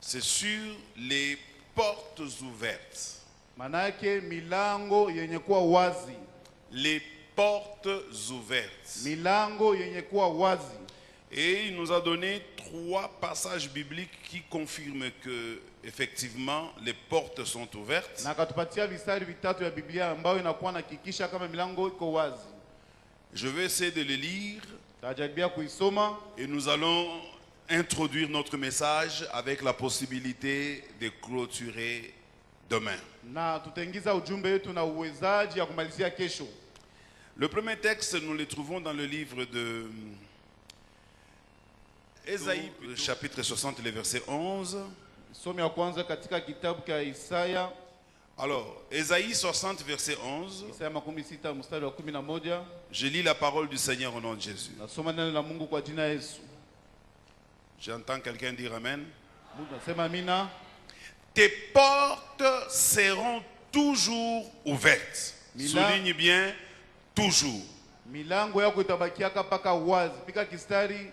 C'est sur les portes ouvertes. Manake milango yenye kuwa wazi. Les portes ouvertes. Milango yenye kuwa wazi. Et il nous a donné 3 passages bibliques qui confirment que effectivement les portes sont ouvertes. Na katupatia visari vitatu ya Biblia ambayo inakuwa nakikisha kama milango iko wazi. Je vais essayer de les lire. Tajaribu kuisoma. Et nous allons introduire notre message avec la possibilité de clôturer demain. Na tutaingiza ujumbe wetu na uwezaji ya kumalizia kesho. Le premier texte, nous le trouvons dans le livre de Ésaïe, chapitre 60, le verset 11. Somo ya kwanza katika kitabu cha Isaya. Alors, Ésaïe 60, verset 11. Isaya 60 mstari wa 11. Je lis la parole du Seigneur au nom de Jésus. Nasoma neno la Mungu kwa jina Yesu. J'entends quelqu'un dire amen. Nasema amina. Tes portes seront toujours ouvertes. Souligne bien, toujours. Milango yako itabakiaka paka wazi. Pika kistari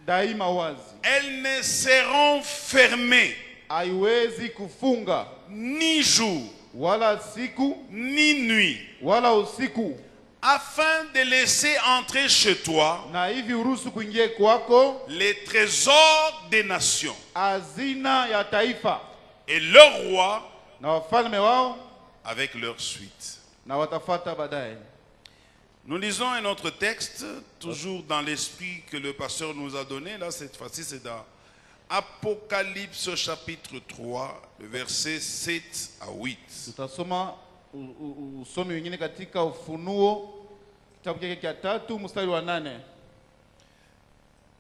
daima wazi. Elles ne seront fermées. Haiwezi kufunga. Ni jour. Wala siku. Ni nuit. Wala usiku. Afin de laisser entrer chez toi na hivi uruhusu kuingia kwako les trésors des nations. Hazina ya taifa. Et leurs rois na wafalme wao avec leur suite. Na watafata baadaye. Nous lisons un autre texte, toujours dans l'esprit que le pasteur nous a donné. Là, cette fois-ci, c'est dans Apocalypse chapitre 3, le verset 7 à 8. Tutasoma usomi wengine katika Ufunuo kitabu chake cha 3 mstari wa 8.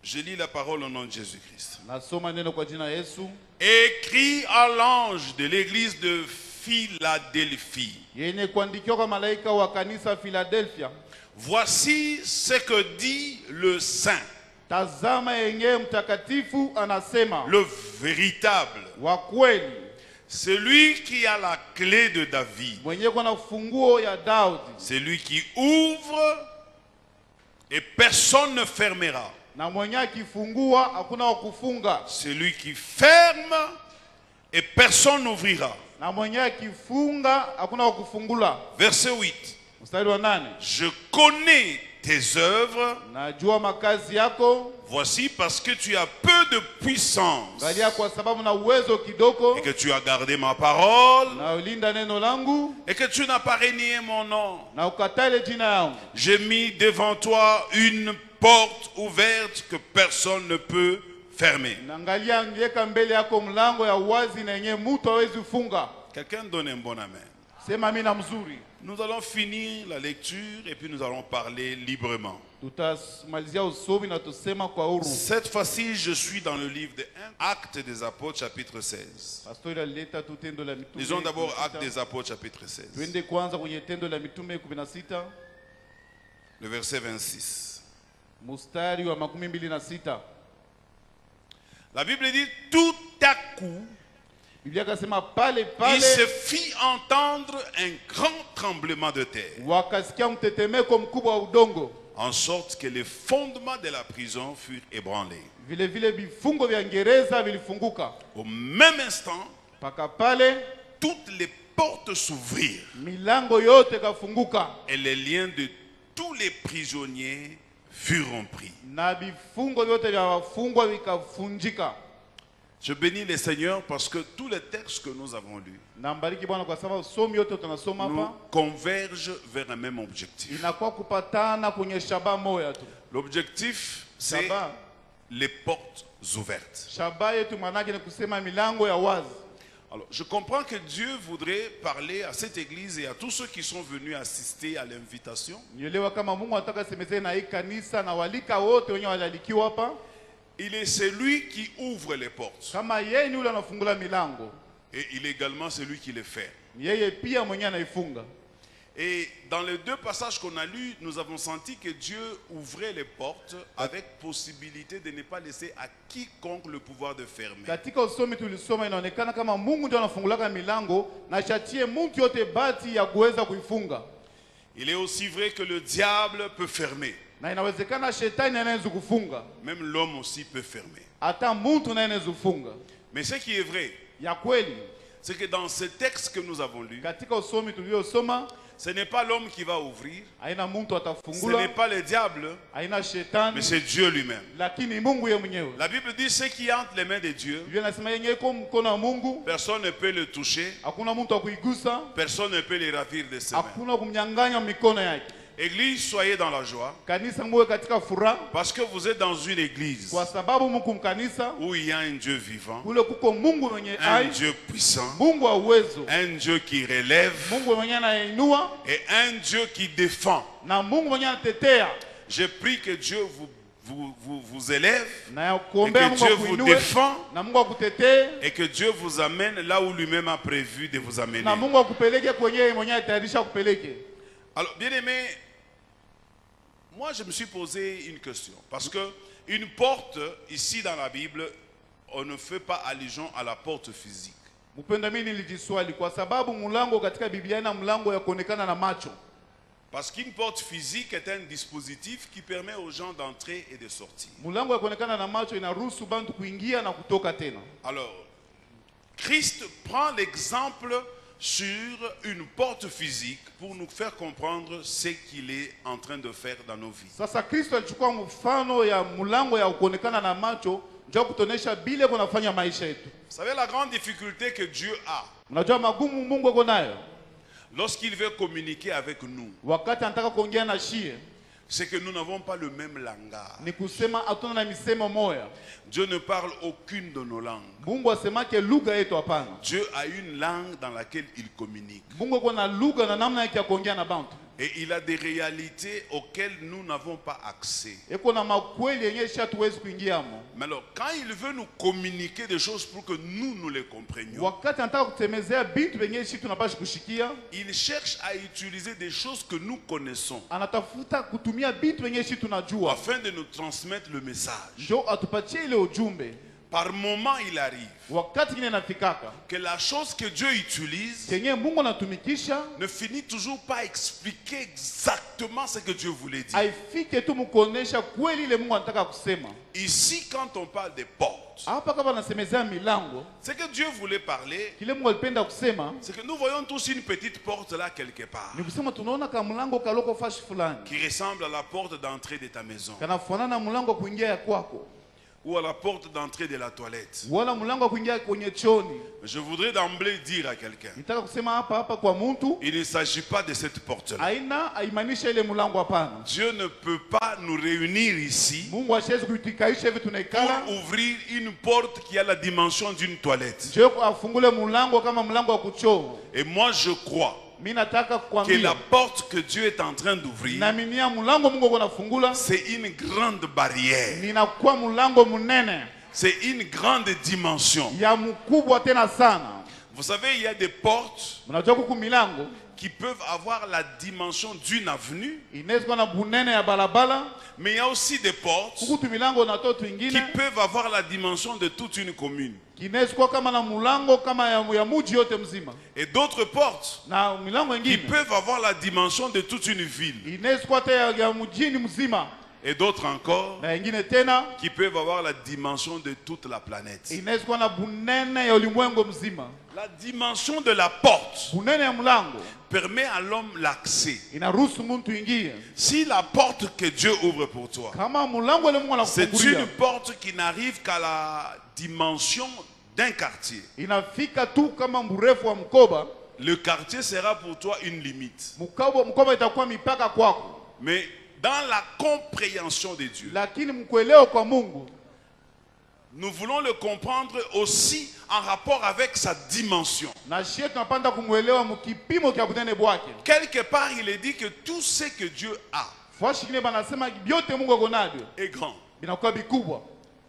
Je lis la parole au nom de Jésus-Christ. Nasoma neno kwa jina Yesu. Écrit à l'ange de l'église de Philadelphie. Yenye kuandikiwa kwa malaika wa kanisa Philadelphia. Voici ce que dit le saint. Tazama yenye mtakatifu anasema. Le véritable. Wa kweli. Celui qui a la clé de David. Mwenye kuna ufunguo ya Daudi. Celui qui ouvre et personne ne fermera. Na mwenye akifungua hakuna wa kufunga. Celui qui ferme et personne n'ouvrira. Na mwenye akifunga hakuna wa kufungula. Verset 8. Mstari wa 8. Je connais tes œuvres. Najua makazi yako. Voici parce que tu as peu de puissance. Galia kwa sababu na uwezo kidogo. Et que tu as gardé ma parole. Na ulinda neno langu. Et que tu n'as pas renié mon nom. Na ukatale jina yangu. J'ai mis devant toi une porte ouverte que personne ne peut fermer. Nangalia ngiweka mbele yako mlango ya wazi na yenye mtu hawezi funga. Quelqu'un donne un bon amen. Sema amina mzuri. Nous allons finir la lecture et puis nous allons parler librement. Tutamalizia usomi na tusema kwa huru. Cette fois-ci, je suis dans le livre des Actes des Apôtres, chapitre 16. Pastor alileta tutendo la mitume. Lisons d'abord Actes des Apôtres, chapitre 16. Twende kwanza kwenye tendo la mitume 16. Le verset 26. Mustari wa 26. La Bible dit tout à coup, Biblia kasema pale pale il se fit entendre un grand tremblement de terre. Wakasikia mtetemeko mkubwa wa udongo. En sorte que les fondements de la prison furent ébranlés. Vile vile vifungo vya gereza vilifunguka. Au même instant, paka pale toutes les portes s'ouvrirent. Milango yote kafunguka. Et les liens de tous les prisonniers furent rompus. Na vifungo vyote vya wafungwa vikafunjika. Je bénis le Seigneur parce que tous les textes que nous avons lus nous convergent vers un même objectif. L'objectif, c'est les portes ouvertes. Alors, je comprends que Dieu voudrait parler à cette église et à tous ceux qui sont venus assister à l'invitation. Il est celui qui ouvre les portes. Et il est également celui qui les ferme. Et dans les 2 passages qu'on a lus, nous avons senti que Dieu ouvrait les portes avec possibilité de ne pas laisser à quiconque le pouvoir de fermer. Il est aussi vrai que le diable peut fermer. Na inawezekana shetani anaweza kufunga. Même l'homme aussi peut fermer. Hata mtu anaweza kufunga. Mais ce qui est vrai, Ya kweli, c'est que dans ce texte que nous avons lu, katika usomi tuliosoma, ce n'est pas l'homme qui va ouvrir, haina mtu ce atafungula, n'est pas le diable, haina mais shetani, c'est Dieu lui-même. lakini Mungu yeye mwenyewe. La Bible dit ce qui est entre les mains de Dieu, Biblia inasema yenyewe iko mkono wa Mungu, personne ne peut le toucher, hakuna mtu akuigusa, personne ne peut le ravir de ses mains. hakuna kumnyang'anya mikono yake. Église, soyez dans la joie, Kanisa muwe katika furaha, parce que vous êtes dans une église kwa sababu mko mkanisa où il y a un Dieu vivant, kule kuko Mungu mwenye un hai, Dieu puissant, Mungu wa uwezo, un Dieu qui relève Mungu mwenye anainua et un Dieu qui défend. na Mungu mwenye anatetea. Je prie que Dieu vous élève Na et kuombea que Mungu Dieu vous akuinue défend na Mungu akutetee et que Dieu vous amène là où lui-même a prévu de vous amener. na Mungu akupeleke kwenye mwenye atayarisha kupeleke. Alors, bien aimé, moi je me suis posé une question. Parce que une porte, ici dans la Bible, on ne fait pas allusion à la porte physique. Mpenda mimi nilijiswali kwa sababu mlango katika Biblia ina mlango ya kuonekana na macho. Parce qu'une porte physique est un dispositif qui permet aux gens d'entrer et de sortir. Mlango ya kuonekana na macho inaruhusu bantu kuingia na kutoka tena. Alors, Christ prend l'exemple sur une porte physique pour nous faire comprendre ce qu'il est en train de faire dans nos vies. Sasa Kristo alichukua mfano ya mlango ya kuonekana na macho ndio kutonesha bile kunafanya maisha yetu. Vous savez la grande difficulté que Dieu a Unajua magumu Mungu ako nayo lorsqu'il veut communiquer avec nous, wakati anataka kuongea na shie, c'est que nous n'avons pas le même langage. ni kusema hatuna na misemo moya. Dieu ne parle aucune de nos langues. Mungu asemake lugha yetu hapana. Dieu a une langue dans laquelle il communique. Mungu ako na lugha na namna yake ya kuongea na bantu. Et il a des réalités auxquelles nous n'avons pas accès. Eko na makweli yenye sha tuwezi kuingiamo. Mais alors, quand il veut nous communiquer des choses pour que nous les comprenions, Wakati anataka kutemezea bintu yenye shi tunapasha kushikia, il cherche à utiliser des choses que nous connaissons anatafuta kutumia bintu yenye shi tunajua. afin de nous transmettre le message. Ndio atupatie ile ujumbe. Par moment, il arrive Wakati kile nafikaka, que la chose que Dieu utilise kenye Mungu anatumikisha, ne finit toujours pas expliquer exactement ce que Dieu voulait dire. haifike tu mkuonesha kweli ile Mungu anataka kusema. Ici, quand on parle des portes, Hapa kama nasemezea milango, ce que Dieu voulait parler, kile Mungu alipenda kusema, c'est que nous voyons tous une petite porte là quelque part ni kusema tunaona kama mlango kaloko fashi fulani. qui ressemble à la porte d'entrée de ta maison Kanafanana mlango wa kuingia ya kwako, ou à la porte d'entrée de la toilette. wala mlango wa kuingia kwenye chooni. Je voudrais d'emblée dire à quelqu'un, Nitaka kusema hapa kwa mtu, il ne s'agit pas de cette porte-là. haina haimanisha ile mlango hapana. Dieu ne peut pas nous réunir ici Mungu hashezi kuitikaisha hivi tunaikala. pour ouvrir une porte qui a la dimension d'une toilette. Ndio afungule mlango kama mlango wa kuchoo. Et moi je crois Mimi nataka que la kukwambia, porte que Dieu est en train d'ouvrir, naaminia mlango Mungu anafungula c'est une grande barrière. ninakuwa mlango munene C'est une grande dimension. ya mkubwa tena sana. Vous savez, il y a des portes Mnajua kuku milango qui peuvent avoir la dimension d'une avenue, inaweza kuwa na bunene ya barabara, mais il y a aussi des portes kuku tu milango na toto qui ingine peuvent avoir la dimension de toute une commune. kinaweza kuwa kama na mlango kama ya muji yote mzima, Et d'autres portes na milango qui ingine peuvent avoir la dimension de toute une ville. inaweza kuwa hata ya mjini mzima, Et d'autres encore na ingine tena qui peuvent avoir la dimension de toute la planète. inaweza kuwa na bunene ya ulimwengu mzima. La dimension de la porte Bunene ya mlango permet à l'homme l'accès. inaruhusu mtu ingie. Si la porte que Dieu ouvre pour toi, Kama mlango ile Mungu c'est anakufungulia une porte qui n'arrive qu'à la dimension d'un quartier, inafika tu kama mrefu wa mkoba, le quartier sera pour toi une limite. mkoba itakuwa mipaka kwako, Mais dans la compréhension de Dieu, lakini mkuelewa kwa Mungu nous voulons le comprendre aussi en rapport avec sa dimension. na shie tunapanda kumwelewa mkipimo kya bunene bwake. Quelque part, il est dit que tout ce que Dieu a Fashi kile banasema byote Mungu ako navyo est grand. binakuwa bikubwa.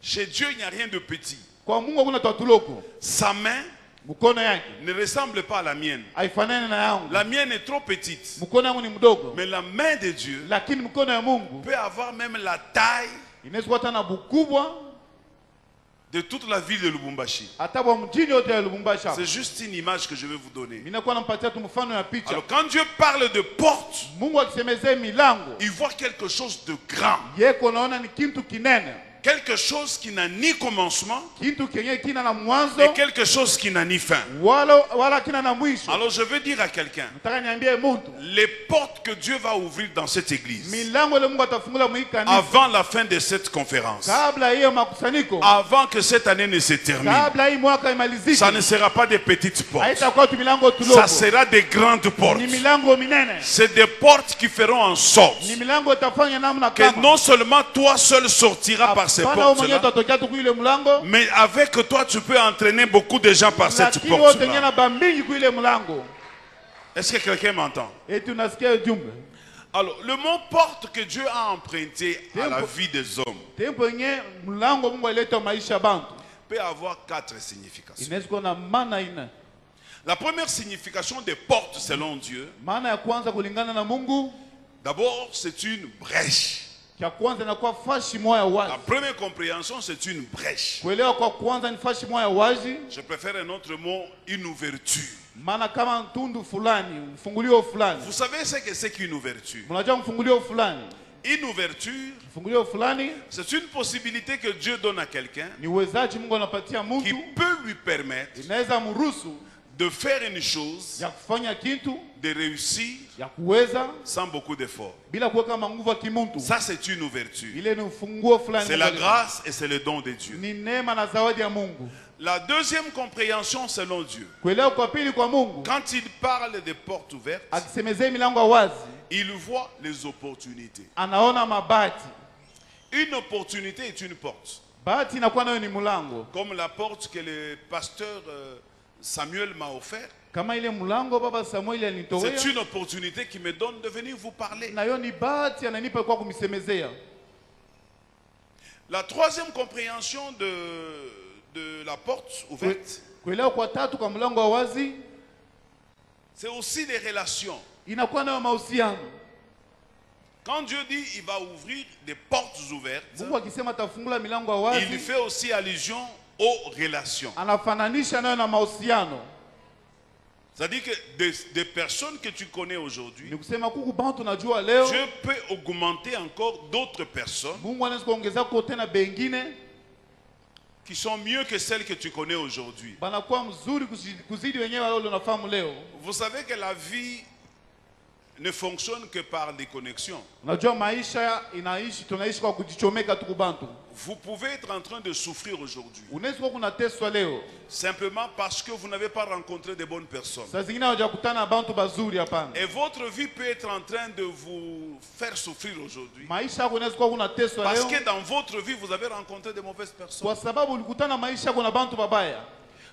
Chez Dieu, il n'y a rien de petit. Kwa Mungu hakuna tatuloko. Sa main Mkono yake ne ressemble pas à la mienne. haifanani na yangu. La mienne est trop petite. Mkono yangu ni mdogo, Mais la main de Dieu lakini mkono ya Mungu peut avoir même la taille inaweza kuwa hata na bukubwa de toute la ville de Lubumbashi. hata bwa mjini yote ya Lubumbashi hapa. C'est juste une image que je vais vous donner. Ninakuwa nampatia tu mfano ya picha. Alors quand Dieu parle de porte, Mungu akisemezea milango, il voit quelque chose de grand. yeko naona ni kitu kinene, Quelque chose qui n'a ni commencement kitu kenye kina na mwanzo et quelque chose qui n'a ni fin. wala kina na mwisho. Alors je veux dire à quelqu'un, Nataka niambie mtu, les portes que Dieu va ouvrir dans cette église, milango ile Mungu atafungula mwi kanisa avant la fin de cette conférence, kabla hiyo makusanyiko, avant que cette année ne se termine, kabla hii mwaka ça imalizike, ne sera pas des petites portes, haitakuwa tu milango ça tudogo, sera des grandes portes. ni milango minene, C'est des portes qui feront en sorte ni milango itafanya namna que kama non seulement toi seul sortiras par ces hapana wewe portes-là, mwenyewe utatokea tu kuile mlango, mais avec toi tu peux entraîner beaucoup de gens par cette lakini wote porte-là. ngena bambingi kuile mlango. Est-ce que quelqu'un m'entend? Et tunasikia ujumbe Alors, le mot porte que Dieu a emprunté à la vie des hommes tempo yenye mlango Mungu aleta maisha ya bantu peut avoir 4 significations. inaweza kuwa na maana ine. La première signification des portes selon Dieu, Maana ya kwanza kulingana na Mungu, d'abord c'est une brèche. ya kwanza inakuwa fashi moya wazi. La première compréhension c'est une brèche. Kuelewa kwa kwanza ni fashi moya wazi, Je préfère un autre mot, une ouverture. maana kama mtundu fulani, mfungulio fulani. Vous savez ce que c'est qu'une ouverture? Mnajua mfungulio fulani? Une ouverture, Mfungulio fulani c'est une possibilité que Dieu donne à quelqu'un ni uwezaji Mungu anapatia qui mtu, peut lui permettre inaweza mruhusu de faire une chose, ya kufanya kitu, de réussir ya kuweza sans beaucoup d'efforts. bila kuweka manguvu ya kimuntu. Ça c'est une ouverture. Ile ni ufunguo fulani. C'est la grâce et c'est le don de Dieu. Ni neema na zawadi ya Mungu. La deuxième compréhension selon Dieu, Kuelewa kwa pili kwa Mungu, quand il parle des portes ouvertes, akisemezea milango ya wazi, il voit les opportunités. anaona mabati. Une opportunité est une porte. Bahati inakuwa nayo ni mlango. Comme la porte que le pasteur Samuel m'a offert. Kama ile mlango baba Samuel alinitowea, C'est une opportunité qui me donne de venir vous parler. na hiyo ni bahati ananipa kwa kumisemezea. La troisième compréhension de la porte ouverte, Kuelewa kwa tatu kwa mlango wa wazi, c'est aussi les relations. inakuwa nayo mahusiano. Quand Dieu dit il va ouvrir des portes ouvertes, Mungu akisema atafungula milango ya wazi, il fait aussi allusion aux relations. anafananisha nayo na mahusiano. C'est-à-dire que des personnes que tu connais aujourd'hui, Ni kusema kuku bantu najua leo, Dieu peut augmenter encore d'autres personnes Mungu anaweza kuongeza kwa tena bengine qui sont mieux que celles que tu connais aujourd'hui. banakuwa mzuri kuzidi wenyewe wale unafahamu leo. Vous savez que la vie ne fonctionne que par des connexions. Unajua maisha tunaishi kwa kujichomeka tu kubantu. Vous pouvez être en train de souffrir aujourd'hui, Unaweza kuwa kunateswa leo, simplement parce que vous n'avez pas rencontré de bonnes personnes. saa zingine hawajakutana na bantu bazuri, hapana. Et votre vie peut être en train de vous faire souffrir aujourd'hui, Maisha yako unaweza kuwa kunateswa parce leo que dans votre vie, vous avez rencontré de mauvaises personnes. kwa sababu ulikutana maisha yako na bantu babaya.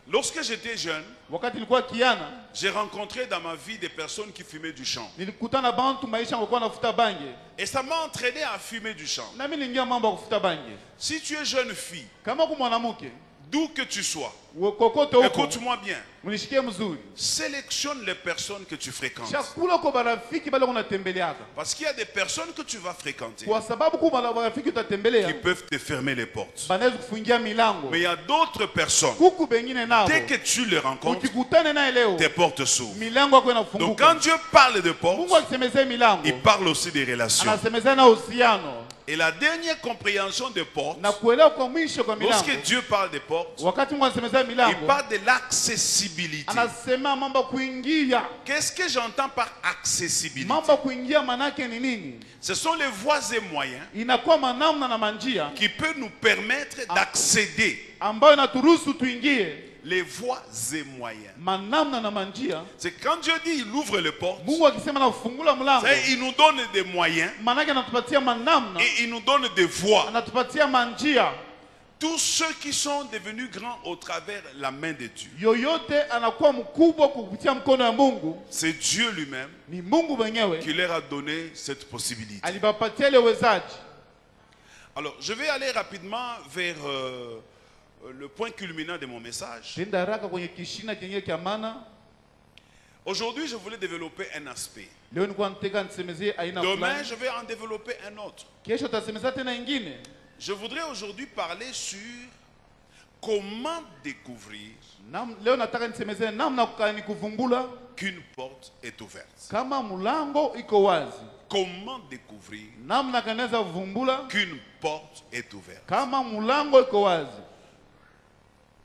Lorsque j'étais jeune, Wakati nilikuwa kiana, j'ai rencontré dans ma vie des personnes qui fumaient du champ. nilikutana bantu maisha yangu kwa nafuta bange, Et ça m'a entraîné à fumer du champ. na mimi niingia mambo ya kufuta bange. Si tu es jeune fille, Kama kwa mwanamke d'où que tu sois, kokote huko, écoute-moi bien, mnishikie mzuri, sélectionne les personnes que tu fréquentes. chakula kwa barafiki bale unatembeleaka, Parce qu'il y a des personnes que tu vas fréquenter kwa sababu kwa barafiki qui utatembelea peuvent te fermer les portes. banaweza kufungia milango. Mais il y a d'autres personnes, Kuku bengine nao dès que tu les rencontres, ukikutana naye leo tes portes s'ouvrent. milango yako Donc inafunguka. quand Dieu parle de Mungu portes, akisemezea milango, il parle aussi des relations. anasemezea na uhusiano Et la dernière compréhension des portes, na kuelewa kwa mwisho kwa milango. lorsque Dieu parle des portes, Wakati Mungu anasemezea il milango, parle de l'accessibilité. anasema mambo kuingia. Qu'est-ce que j'entends par accessibilité? Mambo kuingia manake ni nini? Ce sont les voies et moyens Inakuwa manamna na manjia qui peuvent nous permettre d'accéder. ambayo inaturuhusu tuingie. Les voies et moyens. Manamna na manjia, C'est quand Dieu dit il ouvre les portes, Mungu akisema na kufungula mlango, il nous donne des moyens manake anatupatia manamna, et il nous donne des voies. anatupatia manjia. Tous ceux qui sont devenus grands au travers la main de Dieu, Yoyote anakuwa mkubwa kupitia mkono wa Mungu, c'est Dieu lui-même ni Mungu mwenyewe qui leur a donné cette possibilité. alibapatia ile uwezaji. Alors, je vais aller rapidement vers le point culminant de mon message. Tenda haraka kwenye kishina kenye kia maana. Aujourd'hui, je voulais développer un aspect. Leo nilikuwa nataka nisemezie aina Demain, fulani. je vais en développer un autre. Kesho tasemeza tena ingine. Je voudrais aujourd'hui parler sur comment découvrir Leo nataka nisemezee namna kukani kuvumbula qu'une porte est ouverte? kama mulango iko wazi. Comment découvrir Namna kanaweza kuvumbula qu'une porte est ouverte? kama mulango iko wazi.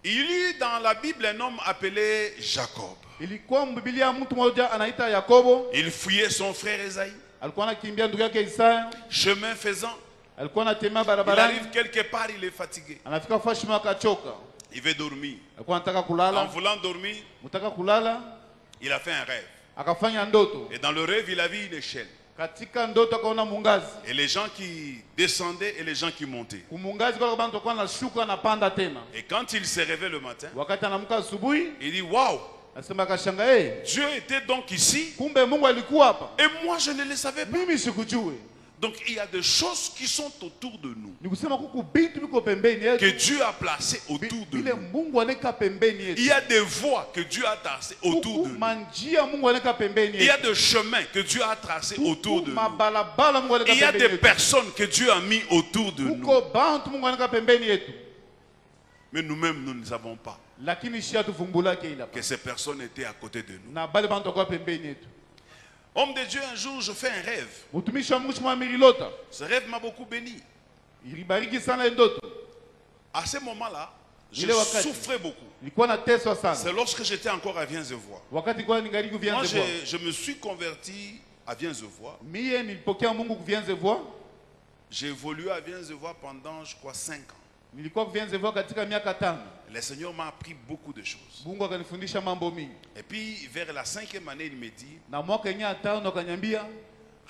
Il y eut dans la Bible un homme appelé Jacob. Ilikuwa Biblia mtu mmoja anaita Yakobo. Il fuyait son frère Esaïe. Alikuwa anakimbia ndugu yake Isaya. Chemin faisant, Alikuwa anatembea il barabarani. arrive quelque part, il est fatigué. Anafika fashima akachoka. Il veut dormir. Alikuwa anataka En kulala. voulant dormir, Mtaka kulala il a fait un rêve. akafanya ndoto. Et dans le rêve, il a vu une échelle. Katika ndoto akaona mungazi. Et les gens qui descendaient et les gens qui montaient. Kumungazi kwa sababu tokana na shuka na panda tena. Et quand il s'est réveillé le matin, Wakati anamka asubuhi, il dit waouh, anasema akashanga Dieu était donc ici kumbe Mungu alikuwa hapa. et moi je ne le savais pas. Mimi sikujue. Donc il y a des choses qui sont autour de nous, Ni kusema kuku bitu biko pembeni que yetu. Dieu a placées autour de Bile nous. Mungu aneka pembeni yetu. Il y a des voies que Dieu a tracées autour Kuku de nous. manjia Mungu aneka pembeni Il y a yetu. des chemins que Dieu a tracés autour Kuku de nous. mabalabala Mungu aneka Il y a pembeni des yetu. personnes que Dieu a mis autour de nous. Kuko bantu Mungu aneka pembeni yetu. Mais nous-mêmes, nous ne savons pas Lakini shia tuvumbula ke ila. que ces personnes étaient à côté de nous. Na bale bantu kwa pembeni yetu. Homme de Dieu, un jour, je fais un rêve. Mutumishi wa Mungu chuma mililota. Ce rêve m'a beaucoup béni. Ilibariki sana ndoto. À ce moment-là, je Ile wakati. souffrais beaucoup. Ilikuwa na teswa sana. C'est lorsque j'étais encore à Viens-et-Vois. Wakati kwa ningali Moi, kuvianze voix. je me suis converti à Viens-et-Vois. Mie nilipokea Mungu kuvianze voix. J'ai évolué à Viens-et-Vois pendant, je crois, 5 ans. Nilikuwa kuvianze voix katika miaka 5. Le Seigneur m'a appris beaucoup de choses. Mungu akanifundisha mambo mingi. Et puis, vers la 5e année, il me dit, Na mwaka yenye 5 akaniambia,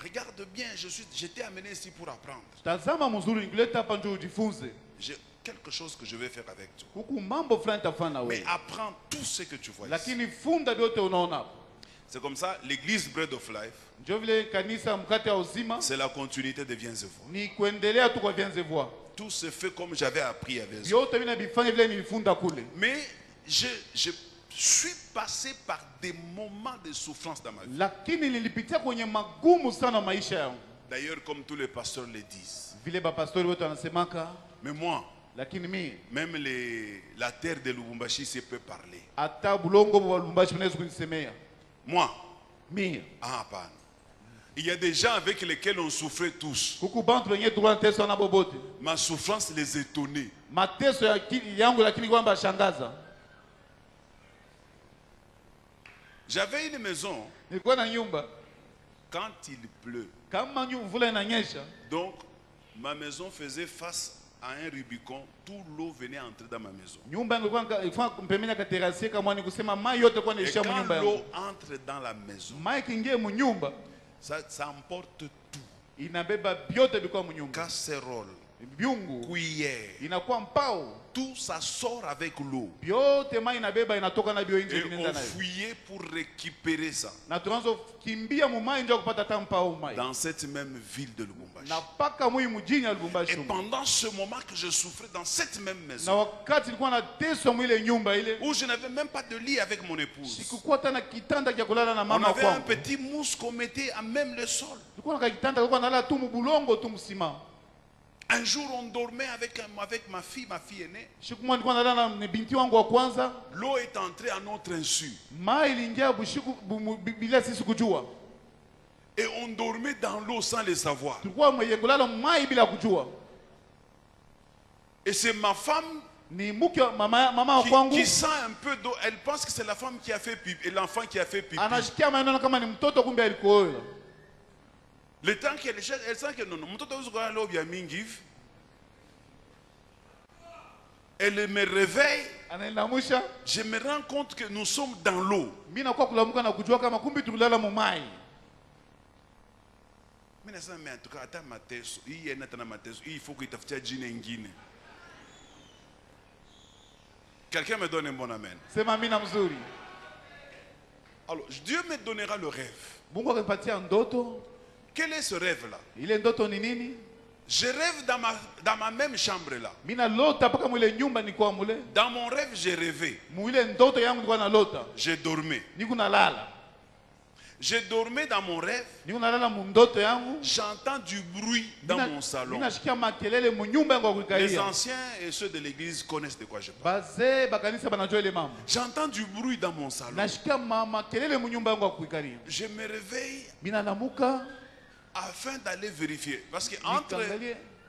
regarde bien, j'étais amené ici pour apprendre. tazama mzuri nikuleta hapa njoo ujifunze. J'ai quelque chose que je vais faire avec toi. Huku mambo fulani tafanya Mais wewe. apprends tout ce que tu vois ici. Lakini funda vyote unaona hapo. C'est comme ça, l'église Bread of Life, Njoo vile kanisa mkate wa uzima c'est la continuité de Viens-et-Vois. ni kuendelea tu kwa vianze voix. Tout se fait comme j'avais appris à Viens-et-Vois. Vyote vina bifanya vile nilifunda kule. Mais je suis passé par des moments de souffrance dans ma vie. Lakini nilipitia kwenye magumu sana maisha yangu. D'ailleurs, comme tous les pasteurs le disent. Vile bapastori wote wanasemaka, Mais moi, lakini mimi même la terre de Lubumbashi, c'est peut parler. hata bulongo wa Lubumbashi mnaweza kunisemea. Moi, Mimi ah, pardon. Il y a des gens avec lesquels on souffrait tous. huku bantu wenyewe tulikuwa nateswa na bobote. Ma souffrance les étonnait. Mateso yangu lakini kwamba shangaza. J'avais une maison Nilikuwa na nyumba quand il pleut. kama mvula inanyesha, Donc, ma maison faisait face à un Rubicon. Tout l'eau venait entrer dans ma maison. nyumba yangu ilikuwa pembeni ya terasi kama ni kusema mai yote kwa Et naisha quand nyumba l'eau yangu. entre dans la maison, Mai kingie mu nyumba ça emporte tout. inabeba vyote biko mu nyumba. Casserole, Byungu cuillère, inakuwa mpao. tout ça sort avec l'eau. Vyote mai inabeba inatoka na bio nje Et vinaenda on nayo. fouillait pour récupérer ça Na tunaanza kimbia mu mai ndio kupata hata mpao mai. dans cette même ville de Lubumbashi. Na paka mui mjini ya Et Lubumbashi. pendant ce moment que je souffrais dans cette même Na maison, wakati nilikuwa na teso mu ile nyumba ile, où je n'avais même pas de lit avec mon épouse, sikukuwa tena kitanda cha kulala na on mama avait un kwangu. petit mousse qu'on mettait à même le sol. Tulikuwa na kitanda tulikuwa nalala tu mu bulongo tu msima. Un jour, on dormait avec ma fille aînée. Siku moja nilikuwa nalala na binti wangu wa kwanza. L'eau est entrée à notre insu. Mai iliingia bushiku bila sisi kujua. Et on dormait dans l'eau sans le savoir. Tulikuwa mwenye kulala mai bila kujua. Et c'est ma femme Ni mke mama wa kwangu qui sent un peu d'eau. Elle pense que c'est la femme qui a fait pipi et l'enfant qui a fait pipi. anashikia maneno kama ni mtoto kumbe alikoola. Le temps qu'elle cherche, elle sent que non, elle me réveille. Anainamisha, Je me rends compte que nous sommes dans l'eau. mimi nakuwa kulamuka na kujua kama kumbe tulilala mu mai. Mais en tout cas, attends ma tête. Il faut que tu fasses une ingine. Quelqu'un me donne un bon amen. Sema mimi na mzuri. Alors, Dieu me donnera le rêve. Mungu akanipatia ndoto. Quel est ce rêve-là? Ile ndoto ni nini? Je rêve dans ma même chambre là. Mimi na lota paka mwile nyumba nilikuwa mule. Dans mon rêve, j'ai rêvé. Mwile ndoto yangu nilikuwa na lota. Je dormais. Niko nalala. Je dormais dans mon rêve. niko nalala mu ndoto yangu, J'entends du bruit dans mon salon. ninasikia makelele mu nyumba yangu ya Les kuikalia. anciens et ceux de l'église connaissent de quoi je parle. Bazee bakanisa banajua ile mambo. J'entends du bruit dans mon salon. Nasikia makelele mu nyumba yangu ya kuikalia. Je me réveille Mina namuka afin d'aller vérifier. Parce que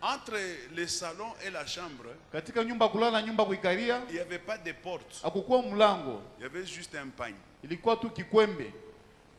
entre le salon et la chambre, katika nyumba kulala na nyumba kuikalia, il n'y avait pas de porte. hakukuwa mlango. Il y avait juste un pagne. Ilikuwa tu kikwembe.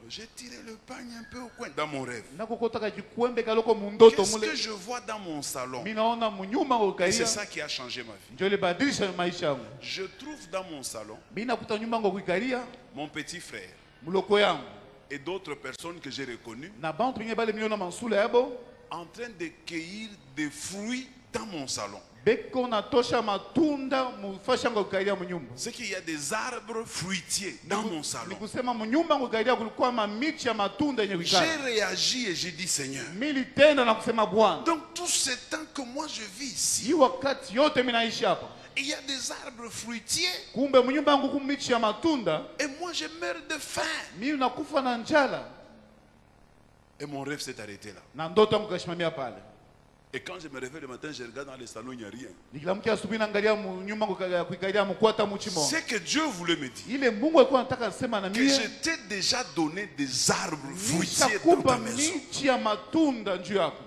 J'ai tiré le pagne un peu au coin dans mon rêve. Nakokota kikwembe kaloko mu ndoto Qu'est-ce mule. que je vois dans mon salon? Mina naona mu nyumba Et kuikalia. c'est ça qui a changé ma vie. Ndio libadilisha maisha yangu. Je trouve dans mon salon Mina kuta nyumba yangu kuikalia, mon petit frère muloko yangu. et d'autres personnes que j'ai reconnues Na bantu bingi bale miliona mansula yabo. en train de cueillir des fruits dans mon salon. Beko na tosha matunda mufasha yangu kuikalia mu nyumba. C'est qu'il y a des arbres fruitiers dans mon salon. Nikusema mu nyumba yangu kuikalia kulikuwa mamichi ya matunda yenye J'ai kuikala. réagi et j'ai dit Seigneur. Militenda na kusema Bwana. Donc tout ce temps que moi je vis ici, Hii wakati yote mimi naishi hapa. il y a des arbres fruitiers Kumbe mu nyumba yangu kumichi ya matunda, et moi je meurs de faim. mimi nakufa na njala. Et mon rêve s'est arrêté là. Na ndoto yangu kashimamia pale. Et quand je me réveille le matin, je regarde dans le salon, il n'y a rien. Nikiamkia asubuhi naangalia mu nyumba yangu kuikalia mkwata muchimo. C'est que Dieu voulait me dire Ile Mungu alikuwa anataka sema na que mimi. je t'ai déjà donné des arbres fruitiers dans Nishakupa ta maison. michi ya matunda juu yako.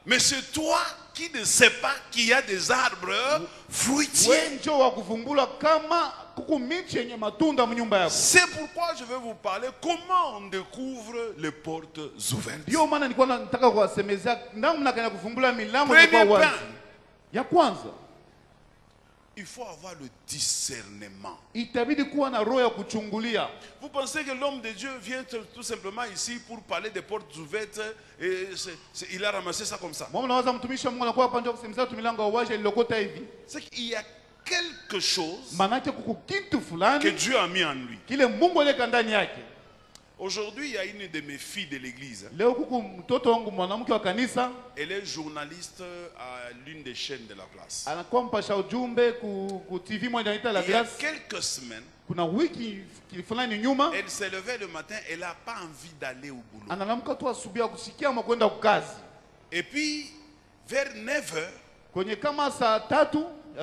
Mais c'est toi qui ne sais pas qu'il y a des arbres fruitiers. Wewe njoo wa kuvumbula kama kuku michi yenye matunda mu nyumba yako. C'est pourquoi je vais vous parler comment on découvre les portes ouvertes. Ndio maana nilikuwa nataka kuwasemezea namna gani ya kuvumbula milango Premier kwa wazi. point. Ya kwanza, Il faut avoir le discernement. itabidi kuwa na roho ya kuchungulia. Vous pensez que l'homme de Dieu vient tout simplement ici pour parler des portes ouvertes et il a ramassé ça comme ça. Mwana nawaza mtumishi wa Mungu anakuwa hapa ndio kusemezea tu milango ya wazi iliyokota hivi. C'est qu'il y a quelque chose Manake kuku kitu que fulani Dieu a mis en lui. kile Mungu aliweka ndani yake. Aujourd'hui, il y a une de mes filles de l'église. Leo kuku mtoto wangu mwanamke wa kanisa Elle est journaliste à l'une des chaînes de la place. anakuwa mpasha ujumbe ku TV moja inaitwa La Il y a Glace. quelques semaines, Kuna wiki fulani nyuma elle s'est levée le matin, elle n'a pas envie d'aller au boulot. analamka tu asubuhi kusikia ama kwenda kukazi. Et puis, vers 9 h, Kwenye kama saa 3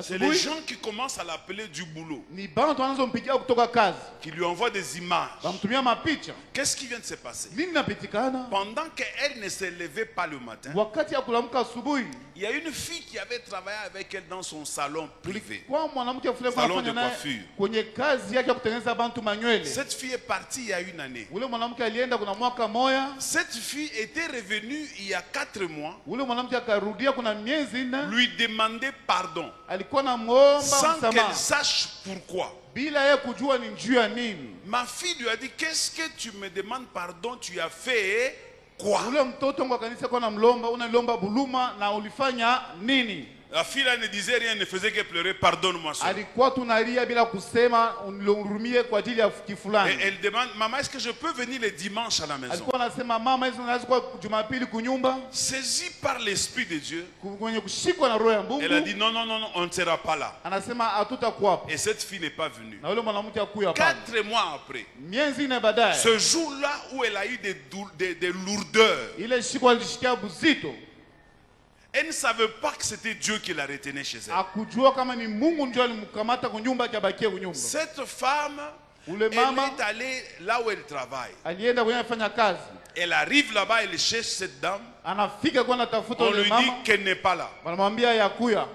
c'est les asubuhi gens qui commencent à l'appeler du boulot, ni bantu wanazompigia kutoka kazi. qui lui envoient des images. Bamtumia mapicha. Qu'est-ce qui vient de se passer? Nini napitikana? Pendant qu'elle ne se levait pas le matin, Wakati ya kulamka asubuhi, il y a une fille qui avait travaillé avec elle dans son salon privé. kwa mwanamke fulani Salon anafanya de naye coiffure. kwenye kazi yake ya kutengeneza bantu manywele. Cette fille est partie il y a une année. Ule mwanamke alienda kuna mwaka moya. Cette fille était revenue il y a 4 mois, Ule mwanamke akarudia kuna miezi 4. lui demander pardon, Alikuwa na muomba sans qu'elle msamaha sache pourquoi. bila yeye kujua ni njuu ya nini. Ma fille lui a dit, qu'est-ce que tu me demandes pardon, tu as fait quoi? Ule mtoto wangu wa kanisa kwa namlomba, unalomba buluma na ulifanya nini? La fille là ne disait rien, ne faisait que pleurer, pardonne-moi ça. Alikuwa tunalia bila kusema unilurumie kwa ajili ya Et kifulani. elle demande, maman, est-ce que je peux venir le dimanche à la maison? Alikuwa anasema mama, hizo naweza kwa Jumapili kunyumba, Saisie par l'Esprit de Dieu, kwenye kushikwa na roho ya elle a Mungu. dit, non, non, non, non, on ne sera pas là. Anasema hatutakuwa hapo. Et cette fille n'est pas venue. Na ule mwanamke akuya hapa. 4 mois après, Miezi 4 baadaye, ce jour-là où elle a eu des lourdeurs, ile siku alishikia buzito, elle ne savait pas que c'était Dieu qui la retenait chez elle. akujua kama ni Mungu ndio alimkamata kunyumba akabakia kunyumba. Cette femme, Ule elle mama est allée là où elle travaille. alienda kwenye kufanya kazi. Elle arrive là-bas, elle cherche cette dame. Anafika kwa natafuta On ule lui dit mama, qu'elle n'est pas là. wanamwambia yakuya.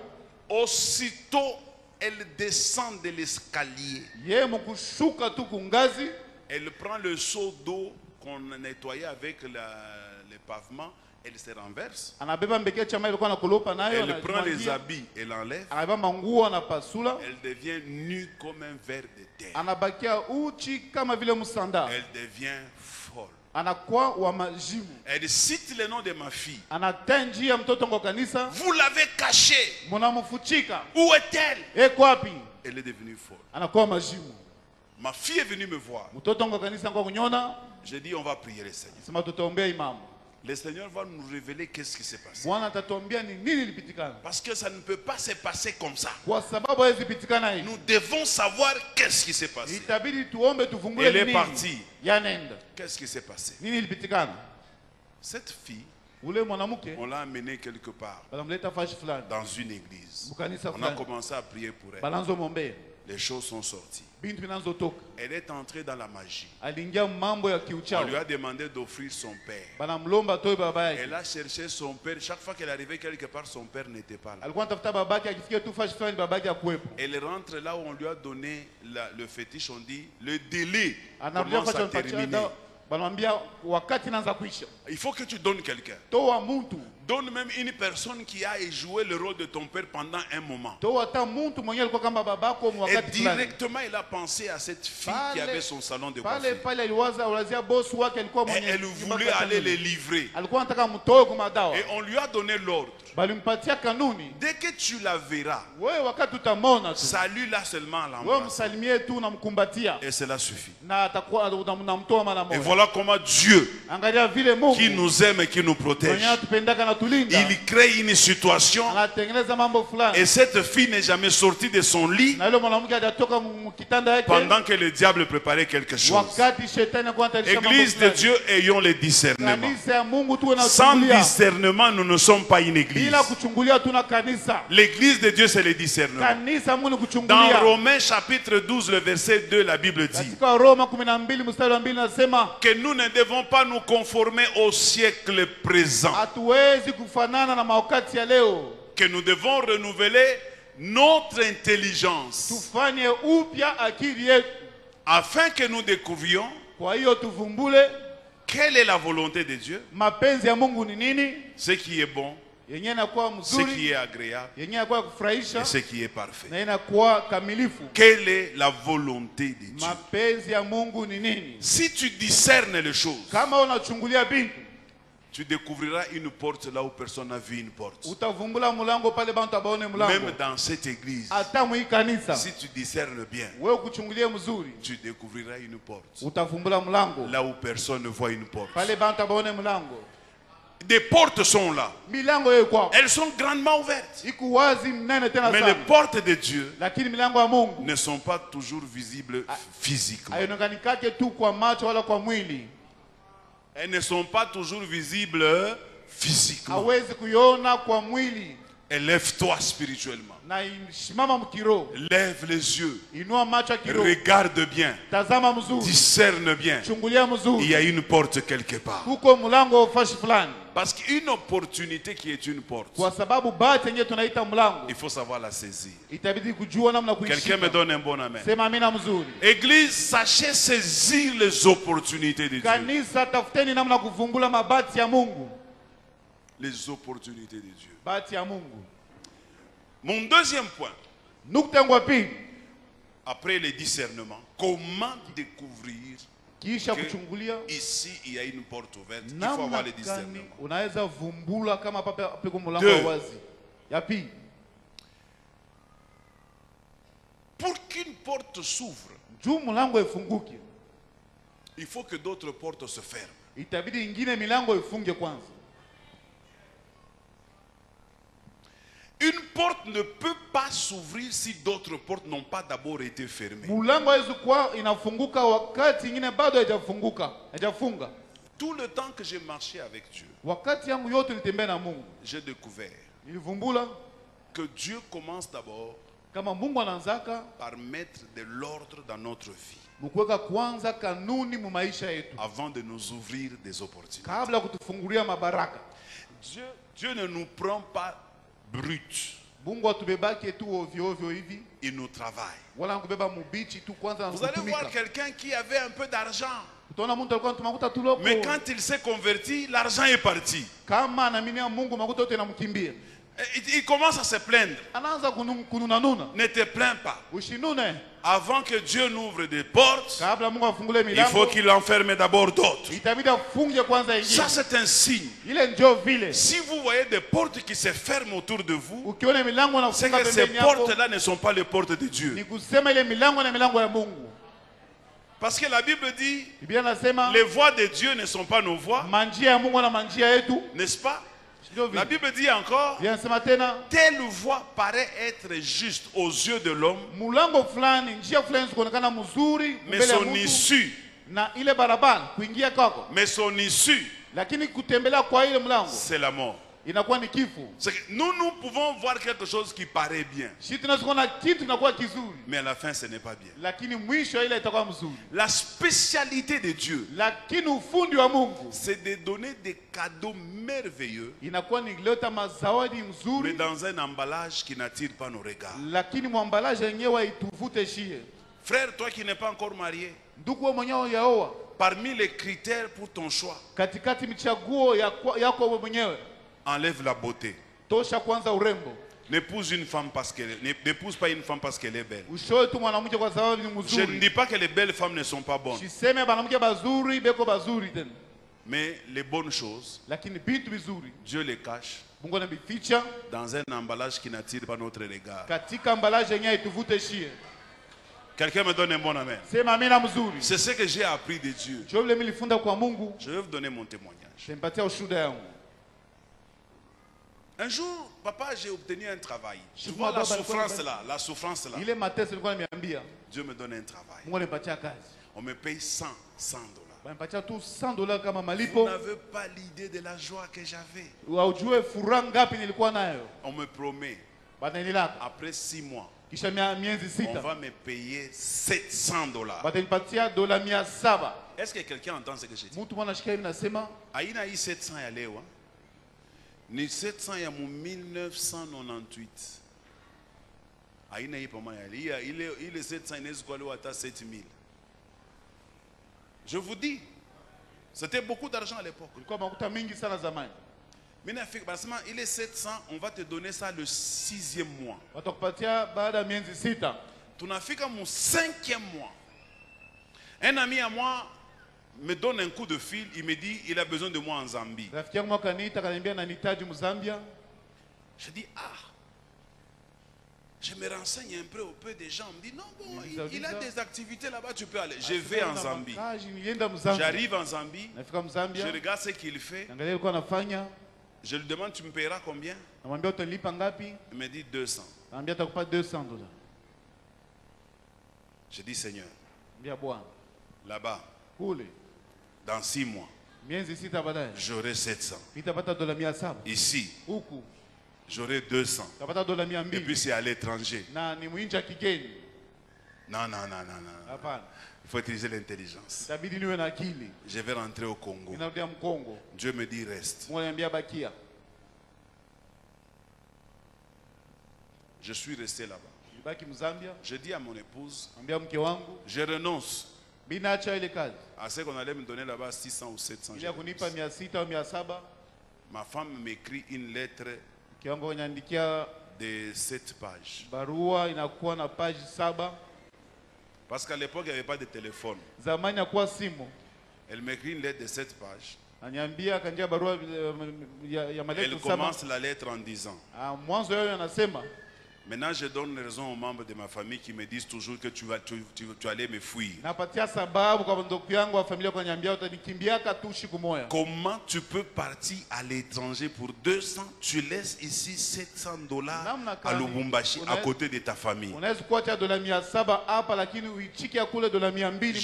Aussitôt, elle descend de l'escalier. Yeye mkushuka tu kungazi, Elle prend le seau d'eau qu'on a nettoyé avec les pavements. Elle se renverse. anabeba mbekea chama ilikuwa nakolopa nayo, Elle prend les anajimwagia. habits et l'enlève. Anabeba manguo anapasula, Elle devient nue comme un ver de terre. anabakia uchi kama vile msanda. Elle devient folle. Anakuwa wa majimu. Elle cite le nom de ma fille. Anatenji ya mtoto ngo kanisa, Vous l'avez cachée. mnamfuchika. Où est-elle? Eko wapi? Elle est devenue folle. Anakuwa majimu. Ma fille est venue me voir. Mtoto ngo kanisa ngo kunyona, J'ai dit, on va prier le Seigneur. sema tutaombea imamu. le Seigneur va nous révéler qu'est-ce qui s'est passé. Bwana atatuambia ni nini ilipitikana. Parce que ça ne peut pas se passer comme ça. Kwa sababu haiwezi pitikana hivi. Nous devons savoir qu'est-ce qui s'est passé. Itabidi tuombe tufungue Elle est nini. partie. Yanenda. Qu'est-ce qui s'est passé? Nini ilipitikana? Cette fille, Ule mwanamke on l'a amenée quelque part balamleta fashi fulani. dans une église. Bukanisa On a fulani. commencé à prier pour elle. Balanzo mombe. Les choses sont sorties. Bintu binanzo toka. Elle est entrée dans la magie. Aliingia mambo ya On lui kiuchawi. a demandé d'offrir son père. Banamlomba toi baba yake. Elle a cherché son père. Chaque fois qu'elle arrivait quelque part, son père n'était pas là. Alikuwa anatafuta babake akifikia tu fashi fulani babake akuepo. Elle rentre là où on lui a donné le fétiche. On dit le délai Anarudia commence fashi à terminer. anapatia banamwambia wakati inaanza kuisha. Il faut que tu donnes quelqu'un. Toa mtu. Donne même une personne qui a joué le rôle de ton père pendant un moment. Toa hata mtu mwenyewe alikuwa kama babako Et wakati fulani. directement, il a pensé à cette fille qui avait son salon de Pale coiffure. pale aliwaza ulazia boss wake alikuwa Et mwenye. elle voulait aller les livrer. Alikuwa anataka mtoe kwa madawa. Et on lui a donné l'ordre. Balimpatia kanuni. Dès que tu la verras, Wewe wakati utamwona tu. salue-la seulement à Wewe l'embrasse. msalimie tu unamkumbatia. Et cela suffit. Na atakuwa unamtoa mara Et moja. voilà comment Dieu, Angalia vile Mungu qui nous aime et qui nous protège, mwenye atupendaka na tulinda. il crée une situation. Anatengeneza mambo fulani. Et cette fille n'est jamais sortie de son lit Na yule mwanamke hajatoka mkitanda yake. pendant que le diable préparait quelque chose. Wakati shetani alikuwa anatayarisha mambo Église de fulani. Dieu, ayons le discernement. Kanisa ya Mungu tuwe na Sans kuchungulia. discernement, nous ne sommes pas une église. Bila kuchungulia tuna kanisa. L'église de Dieu, c'est le discernement. Kanisa Mungu ni Dans kuchungulia. Romains chapitre 12, le verset 2, la Bible dit Katika Roma 12 mstari wa 2 nasema que nous ne devons pas nous conformer au siècle présent, hatuwezi kufanana na wakati ya leo. que nous devons renouveler notre intelligence Tufanye upya akili yetu. afin que nous découvrions Kwa hiyo tuvumbule quelle est la volonté de Dieu, mapenzi ya Mungu ni nini, ce qui est bon, yenyewe inakuwa ce qui mzuri, est agréable yenyewe inakuwa kufurahisha et ce qui est parfait. na inakuwa kamilifu. Quelle est la volonté de Dieu? Mapenzi ya Mungu ni nini? Si tu discernes les choses, Kama unachungulia bintu, tu découvriras une porte là où personne n'a vu une porte. utavumbula mlango pale bantu abaone Même mlango. dans cette église, Hata mwi kanisa, si tu discernes bien, wewe kuchungulie mzuri, tu découvriras une porte utavumbula mlango là où personne ne voit une porte. pale bantu abaone mlango. Des portes sont là. Milango hiyo kwao Elles sont grandement ouvertes. iko wazi mnene tena Mais les sana, portes de Dieu lakini milango ya Mungu ne sont pas toujours visibles physiquement. haionekanikake tu kwa macho wala kwa mwili. Elles ne sont pas toujours visibles physiquement. Hawezi kuiona kwa mwili. Élève-toi spirituellement. Na simama mkiroho, Lève les yeux. inua macho ya kiroho, Regarde bien. tazama mzuri, Discerne bien. chungulia Il y mzuri. a une porte quelque part. Huko mlango fashi fulani, Parce qu'une opportunité qui est une porte, kwa sababu bahati yenyewe tunaita mlango, il faut savoir la saisir. itabidi kujua namna Quelqu'un me kuishika. donne un bon amen. Sema amina mzuri. Église, sachez saisir les opportunités de Dieu. Kanisa, tafuteni namna kuvumbula mabati ya Mungu, Les opportunités de Dieu. bahati ya Mungu. Mon deuxième point, Nukta yangu ya pili, après le discernement, comment découvrir kisha que kuchungulia ici il y a une porte ouverte. Il faut avoir namna le gani discernement. unaweza vumbula kama pako mlango Deux. wa wazi. Ya pili, Pour qu'une porte s'ouvre, juu mlango ifunguke, il faut que d'autres portes se ferment. itabidi ingine milango ifunge kwanza. Une porte ne peut pas s'ouvrir si d'autres portes n'ont pas d'abord été fermées. Mlango haiwezi kuwa inafunguka wakati ingine bado haijafunga. Tout le temps que j'ai marché avec Dieu, Wakati yangu yote nitembea na Mungu, j'ai découvert nilivumbula que Dieu commence d'abord kama Mungu anaanzaka par mettre de l'ordre dans notre vie mkuweka kwanza kanuni mu maisha yetu avant de nous ouvrir des opportunités. kabla kutufungulia mabaraka. Dieu ne nous prend pas brut. Mungu atubebake tu ovyo ovyo hivi, Il nous travaille. wala kubeba mubichi tu kwanza na Vous allez voir kutumika. quelqu'un qui avait un peu d'argent, Utaona mtu alikuwa tumakuta tu loko, mais quand il s'est converti, l'argent est parti. kama anaaminia Mungu makuta yote yanamkimbia, Il commence à se plaindre. anaanza kununanuna. Ne te plains pas. Ushinune Avant que Dieu n'ouvre des portes, kabla Mungu afungule il faut milango, qu'il enferme d'abord d'autres. itabidi afunge kwanza ingine. Ça, c'est un signe. Ile ndio vile Si vous voyez des portes qui se ferment autour de vous, ukiona milango na c'est kufunga que ces pembeni yako, portes-là ne sont pas les portes de Dieu. ni kusema ile milango na milango ya Mungu. Parce que la Bible dit, Biblia inasema les voies de Dieu ne sont pas nos voies, manjia ya Mungu na manjia yetu. n'est-ce pas? Ndio vile. La Bible dit encore, Biblia inasema tena telle voie paraît être juste aux yeux de l'homme, mulango fulani, njia fulani zikuonekana mzuri mais mbele ya son mtu, issue, na ile barabara kuingia kwako, son issue, lakini kutembelea kwa ile mlango c'est la mort. inakuwa ni kifo. C'est que nous pouvons voir quelque chose qui paraît bien, Sisi tunaweza kuona kitu kinakuwa kizuri, mais à la fin, ce n'est pas bien. lakini mwisho ile itakuwa mzuri. La spécialité de Dieu, Lakini ufundi wa Mungu c'est de donner des cadeaux merveilleux, inakuwa ni kuleta mazawadi mais mzuri, dans un emballage qui n'attire pas nos regards. lakini mwambalaje yenyewe ituvute shie. Frère, toi qui n'es pas encore marié, Ndugu wewe mwenyewe yaoa, parmi les critères pour ton choix, katikati michaguo yako wewe mwenyewe, enlève la beauté. tosha kwanza urembo. N'épouse une femme parce qu'elle n'épouse pas une femme parce qu'elle est belle. Ushoe tu mwanamke kwa sababu ni Je ne mzuri. dis pas que les belles femmes ne sont pas bonnes, Siseme banamke bazuri beko bazuri tena, mais les bonnes choses, lakini vitu vizuri Dieu les cache Mungu anavificha dans un emballage qui n'attire pas notre regard. katika mbalaje yenyewe ituvute shie. Quelqu'un me donne un bon amen. Sema amina mzuri. C'est ce que j'ai appris de Dieu. Ndio vile nilifunda kwa Mungu, Je vais vous donner mon témoignage. nimpatia ushuhuda yangu. Un jour, papa, j'ai obtenu un travail. Tu Je vois vois la Baba, souffrance là, la souffrance là. Ile mateso nilikuwa nimeambia, Dieu me donne un travail. Mungu anipatia kazi. On me paye 100 dollars. Wanipatia tu $100 kama Vous malipo. n'avez pas l'idée de la joie que j'avais. Ujue furaha ngapi nilikuwa nayo. On me promet, Batanilaka après 6 mois, kisha miezi on sita va me payer 700 dollars. batanipatia $700. Est-ce que quelqu'un entend ce que je dis? Mtu mwana shika hivi nasema Aina hii 700 ya leo, ni 700 ya mu 1998. Aina hii pamoja ile 700 inaweza kuwa leo hata 7000. Je vous dis, c'était beaucoup d'argent à l'époque. kulikuwa makuta mingi sana zamani. Maintenant, il est 700, on va te donner ça le 6e mois. Watakupatia baada ya miezi sita. Tunafika mon 5e mois. Un ami à moi me donne un coup de fil, il me dit il a besoin de moi en Zambie. Rafiki yangu akaniita akaniambia ananihitaji Mzambia. Je dis je me renseigne un peu des gens. On me dit non, bon, il a des activités là-bas, tu peux aller. Je vais en Zambie. J'arrive en Zambie, je regarde ce qu'il fait. Je lui demande tu me payeras combien? Il me dit 200. Je dis Seigneur, là-bas, dans 6 mois, j'aurai 700. Ici, j'aurai 200. Et puis c'est à l'étranger. Non. Il faut utiliser l'intelligence. Je vais rentrer au Congo. Dieu me dit reste. Je suis resté là-bas. Je dis à mon épouse, je renonce à ce qu'on allait me donner là-bas 600 ou 700. Ma femme m'écrit une lettre de 7 pages. Parce qu'à l'époque, il n'y avait pas de téléphone. Elle m'écrit une lettre de 7 pages. Elle commence la lettre en disant, maintenant je donne raison aux membres de ma famille qui me disent toujours que tu allais me fuir. Comment tu peux partir à l'étranger pour 200, tu laisses ici 700 dollars à Lubumbashi à côté de ta famille?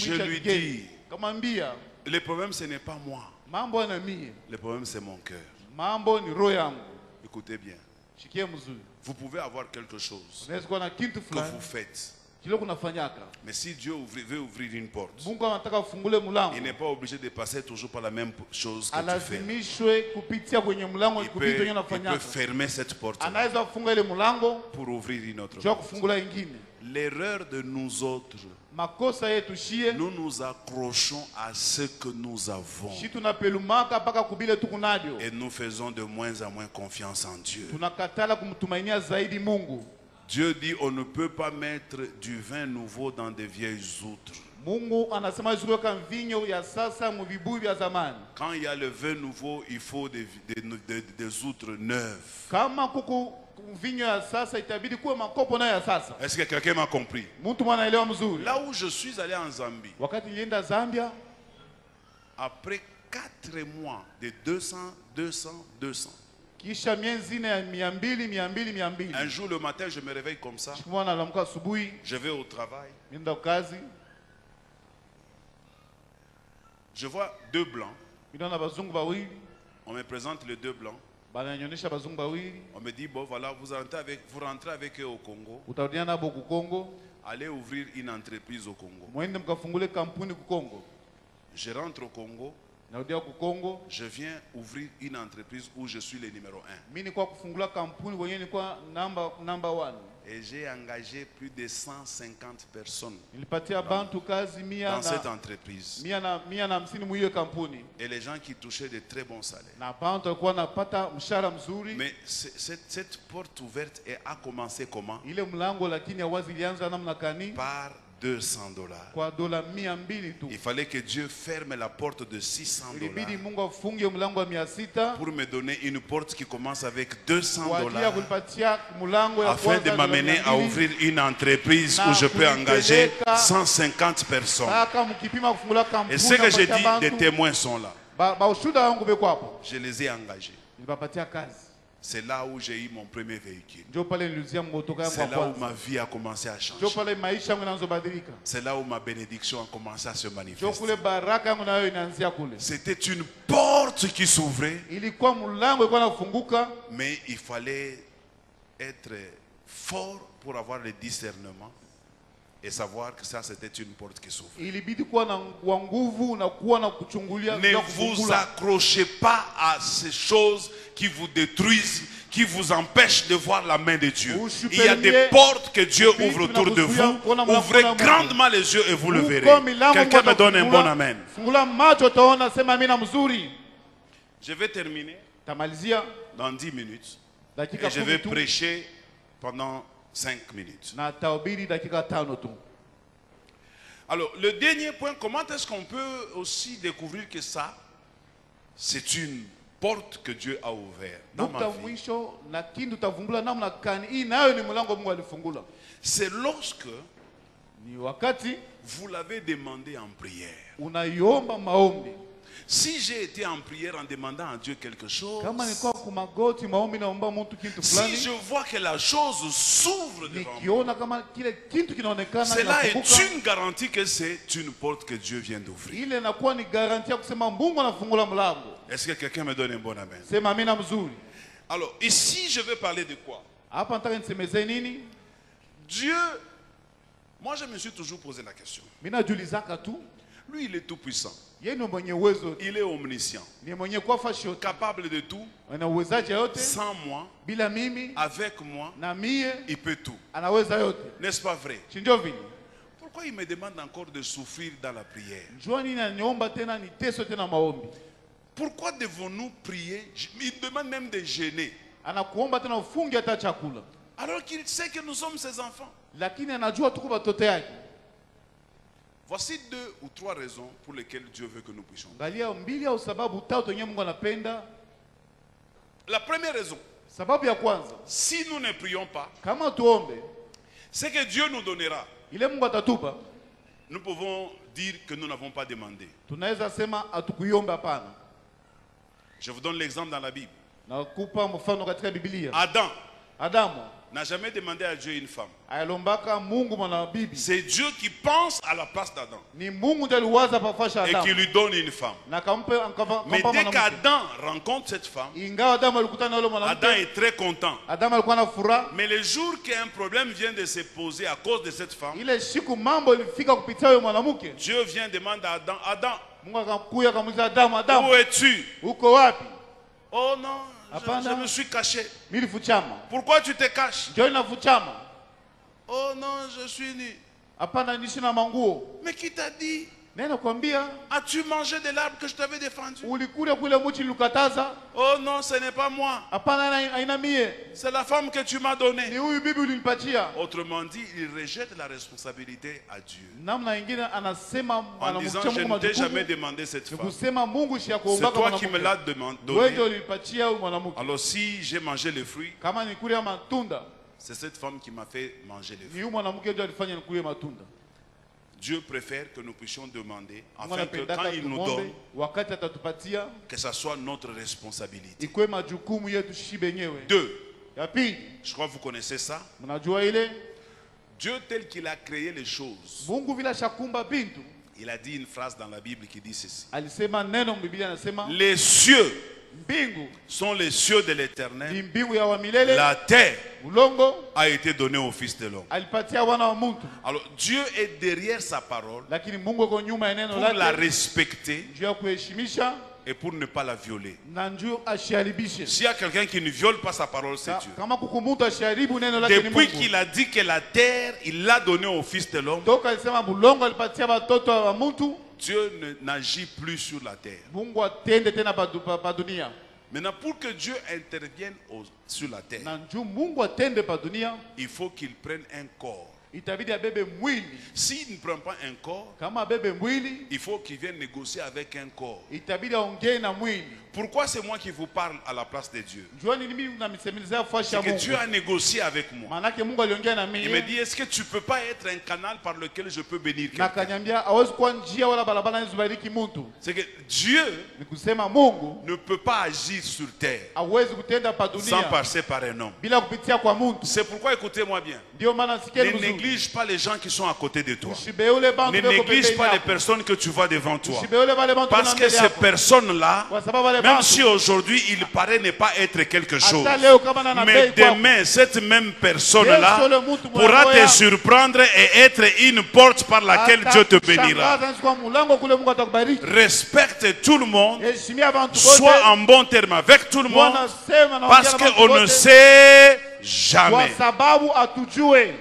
Je lui dis, le problème ce n'est pas moi. Le problème c'est mon cœur. Écoutez bien. Vous pouvez avoir quelque chose que vous faites. Mais si Dieu veut ouvrir une porte, il n'est pas obligé de passer toujours par la même chose que tu fais. Il peut fermer cette porte pour ouvrir une autre porte. L'erreur de nous autres, nous nous accrochons à ce que nous avons et nous faisons de moins en moins confiance en Dieu. Dieu dit on ne peut pas mettre du vin nouveau dans des vieilles outres. Mungu anasema hawezi kuweka mvinyo ya sasa mu vibuyu vya zamani. Quand il y a le vin nouveau, il faut des outres neuves. Kama kuku mvinyo ya sasa itabidi kuwe makopo nayo ya sasa. Est-ce que quelqu'un m'a compris? Mtu mwanaelewa mzuri. Là où je suis allé en Zambie, Wakati nilienda Zambia, après 4 mois de 200, kisha miezi 4 ya 200. un jour le matin, je me réveille comme ça. Siku naamka asubuhi, Je vais au travail. nenda kazi, Je vois 2 blancs. ninaona bazungu bawili, On me présente les 2 blancs. bananyonyesha bazungu bawili, On me dit, bon voilà, vous rentrez avec eux au Congo. utarudia nabo ku Kongo, Allez ouvrir une entreprise au Congo. mwende mkafungule kampuni ku Kongo. Je rentre au Congo. Narudia ku Kongo, Je viens ouvrir une entreprise où je suis le numéro 1. mimi nilikuwa kufungula kampuni wenyewe, nilikuwa number 1. Et j'ai engagé plus de 150 personnes Nilipatia bantu kazi dans cette entreprise. 150 mwiyo kampuni. Et les gens qui touchaient de très bons salaires. Na bantu walikuwa napata mshahara mzuri. Mais cette porte ouverte a commencé comment? Ile mlango lakini awazi ilianza namna kani? Par $200. Kwa dola 200 tu. Il fallait que Dieu ferme la porte de $600 Ilibidi Mungu afunge mlango wa 600 pour me donner une porte qui commence avec $200 afin de m'amener à ouvrir une entreprise où je peux engager 150 personnes. Et ce que j'ai dit, des témoins sont là. Je les ai engagés. C'est là où j'ai eu mon premier véhicule. C'est là où ma vie a commencé à changer. C'est là où ma bénédiction a commencé à se manifester. C'était une porte qui s'ouvrait. Mais il fallait être fort pour avoir le discernement et savoir que ça c'était une porte qui s'ouvre. Ne vous accrochez pas à ces choses qui vous détruisent, qui vous empêchent de voir la main de Dieu. Il y a des portes que Dieu ouvre autour de vous. Ouvrez grandement les yeux et vous le verrez. Quelqu'un me donne un bon amen. Je vais terminer dans 10 minutes. Et je vais prêcher pendant 5 minutes. Alors, le dernier point, comment est-ce qu'on peut aussi découvrir que ça, c'est une porte que Dieu a ouverte dans ma vie? C'est lorsque vous l'avez demandé en prière. Si j'ai été en prière en demandant à Dieu quelque chose, si je vois que la chose s'ouvre devant moi, cela est une garantie que c'est une porte que Dieu vient d'ouvrir. Est-ce que quelqu'un me donne un bon amen? Alors, ici, je vais parler de quoi? Dieu, moi je me suis toujours posé la question. Lui, il est tout puissant. Il est omniscient. Capable de tout. Sans moi, avec moi, il peut tout. N'est-ce pas vrai? Pourquoi il me demande encore de souffrir dans la prière? Pourquoi devons-nous prier? Il demande même de gêner. Alors qu'il sait que nous sommes ses enfants. Voici 2 ou 3 raisons pour lesquelles Dieu veut que nous puissions. La première raison, si nous ne prions pas, c'est que Dieu nous donnera. Nous pouvons dire que nous n'avons pas demandé. Je vous donne l'exemple dans la Bible. Adam n'a jamais demandé à Dieu une femme. C'est Dieu qui pense à la place d'Adam et qui lui donne une femme. Mais dès qu'Adam rencontre cette femme, Adam est très content. Mais le jour qu'un problème vient de se poser à cause de cette femme, Dieu vient demander à Adam, Adam, où es-tu? Oh non, je me suis caché. Pourquoi tu te caches? Oh non, je suis nu. Mais qui t'a dit Neno kwambia, as-tu mangé de l'arbre que je t'avais défendu? ulikula kule mti nilikukataza? Oh non, ce n'est pas moi. Hapana, haina mie. C'est la femme que tu m'as Ni donnée. huyu bibi ulinipatia. Autrement dit, il rejette la responsabilité à Dieu. Namna ingine anasema En disant, anamchia je Mungu ne t'ai jamais majukumu. demandé cette Ni femme. kusema Mungu si C'est akuombaka toi qui me l'as mwanamke. Wewe ndio donné. ulinipatia huyu mwanamke. Alors si j'ai mangé le fruit, Kama nikulia matunda, c'est cette femme qui m'a fait manger le ni fruit. huyu mwanamke ndio alifanya nikulie matunda. Dieu préfère que nous puissions demander, Mungu afin que anapendaka quand il nous tuombe, donne, wakati atatupatia que ça soit notre responsabilité. ikuwe majukumu yetu shishi benyewe. 2. Ya pili, Je crois que vous connaissez ça. mnajua ile Dieu tel qu'il a créé les choses. Mungu vile shakumba bintu, Il a dit une phrase dans la Bible qui dit ceci. alisema neno Biblia anasema Les cieux mbingu sont les cieux de ni l'éternel. mbingu ya wa milele, La terre ulongo a été donnée au Fils de l'homme. alipatia wana wa mtu, Alors Dieu est derrière sa parole lakini Mungu yuko nyuma ya neno pour la lake respecter juu ya kuheshimisha et pour ne pas la violer. na njoo ashiharibishe. S'il y a quelqu'un qui ne viole pas sa parole, c'est Dieu. Kama kukumuta ashiharibu neno lake ni Depuis Mungu. qu'il a dit que la terre, il l'a donnée au Fils de l'homme, Toka alisema bulongo alipatia watoto wa mtu, Dieu n'agit plus sur la terre. Mungu atende tena pa dunia. Maintenant, pour que Dieu intervienne sur la terre, Na njoo Mungu atende pa dunia, il faut qu'il prenne un corps. itabidi abebe mwili. S'il ne prend pas un corps, Kama abebe mwili, il faut qu'il vienne négocier avec un corps. itabidi aongee na mwili. Pourquoi c'est moi qui vous parle à la place de Dieu? Njoo ni mimi unamisemezea fashi C'est ya que Mungu. Dieu a négocié avec moi. Manake Mungu aliongea na Il me mimi. dit, est-ce que tu ne peux pas être un canal par lequel je peux bénir Na quelqu'un? kanyambia hawezi kuwa njia wala barabara inazobariki mtu. C'est que Dieu Ni kusema Mungu ne peut pas agir sur terre hawezi kutenda pa sans dunia passer par un homme. bila kupitia kwa mtu. C'est pourquoi, écoutez-moi bien, Ndio maana ne sikieni mzuri. néglige pas les gens qui sont à côté de toi. Ushibeule bantu Ne beko néglige pembeni pas les yako. personnes que tu vois devant toi. Ushibeule wale bantu Parce wana que mbele ces yako. personnes-là, Kwa sababu wale même bantu si aujourd'hui il paraît ne pas être quelque chose, hata leo kama na mais bei kwako, demain cette même personne-là Yesu le mtu pourra mwana te moya, surprendre et être une porte par laquelle Dieu te bénira. atashangaza kwa mulango kule Mungu atakubariki. Respecte tout le monde, Heshimia bantu sois wote. en bon terme avec tout le monde, Bwana sema na parce ongea na bantu qu'on ne wote, sait kwa jamais. sababu atujue.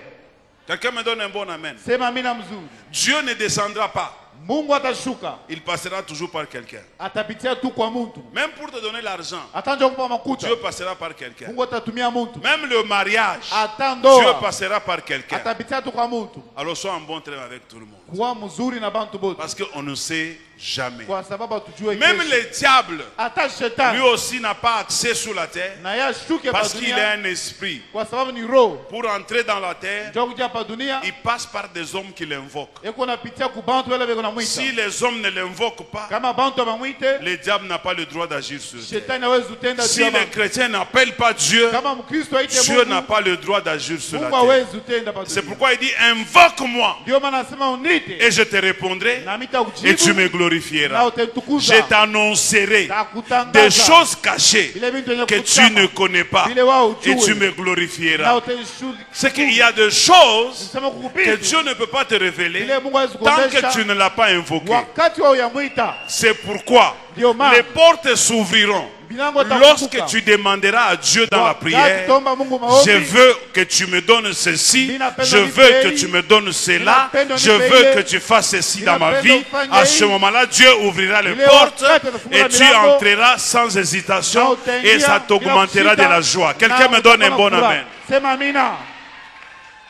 Quelqu'un me donne un bon amen. Sema amina mzuri. Dieu ne descendra pas, Mungu atashuka, il passera toujours par quelqu'un. atapitia tu kwa mtu. Même pour te donner l'argent, Atanja kupa makuta, Dieu passera par quelqu'un. Mungu atatumia mtu. Même le mariage, Hata Dieu ndoa passera par quelqu'un. atapitia tu kwa mtu. Alors sois en bon terme avec tout le monde. Kuwa mzuri na bantu bote, Parce qu'on ne sait jamais. kwa sababu atujue Même kesho. le diable, Hata lui shetani aussi n'a pas accès sur la terre. na yeye ashuke pa Parce qu'il est dunia un esprit. kwa sababu ni roho. Pour entrer dans la terre, Njoo kuja pa dunia il passe par des hommes qui l'invoquent. eko napitia ku bantu wale beko namwita. Si les hommes ne l'invoquent pas, Kama bantu bamwite, le diable n'a pas le droit d'agir sur terre. shetani hawezi kutenda juu Si ya les bantu. chrétiens n'appellent pas Dieu, Kama Mkristo aite Dieu n'a Mungu, pas le droit d'agir sur la Mungu terre. hawezi kutenda pa C'est dunia. pourquoi il dit, invoque-moi Ndio maana anasema unite et je te répondrai na et tu me nitakujibu na glorifieras. utanitukuza. Je t'annoncerai Takutangaza des choses cachées vile vitu vyenye que tu kufichama, ne connais pas vile wao et tu ujue me na glorifieras. utanishuhudia. C'est qu'il y a des choses Nisema que kukupitu Dieu ne peut pas te révéler vile Mungu hawezi tant que kuonesha tu ne l'as pas invoqué. wakati wao yamwita. C'est pourquoi Ndio maana les portes s'ouvriront milango lorsque itafunguka. tu demanderas à Dieu dans la Wakati prière. utaomba Mungu maombi, Je veux que tu me donnes ceci, je veux que tu me donnes cela, je veux que tu fasses ceci dans ma vie. À ce moment-là, Dieu ouvrira les portes et tu entreras sans hésitation et ça t'augmentera de la joie. Quelqu'un me donne un bon amen. Sema amina.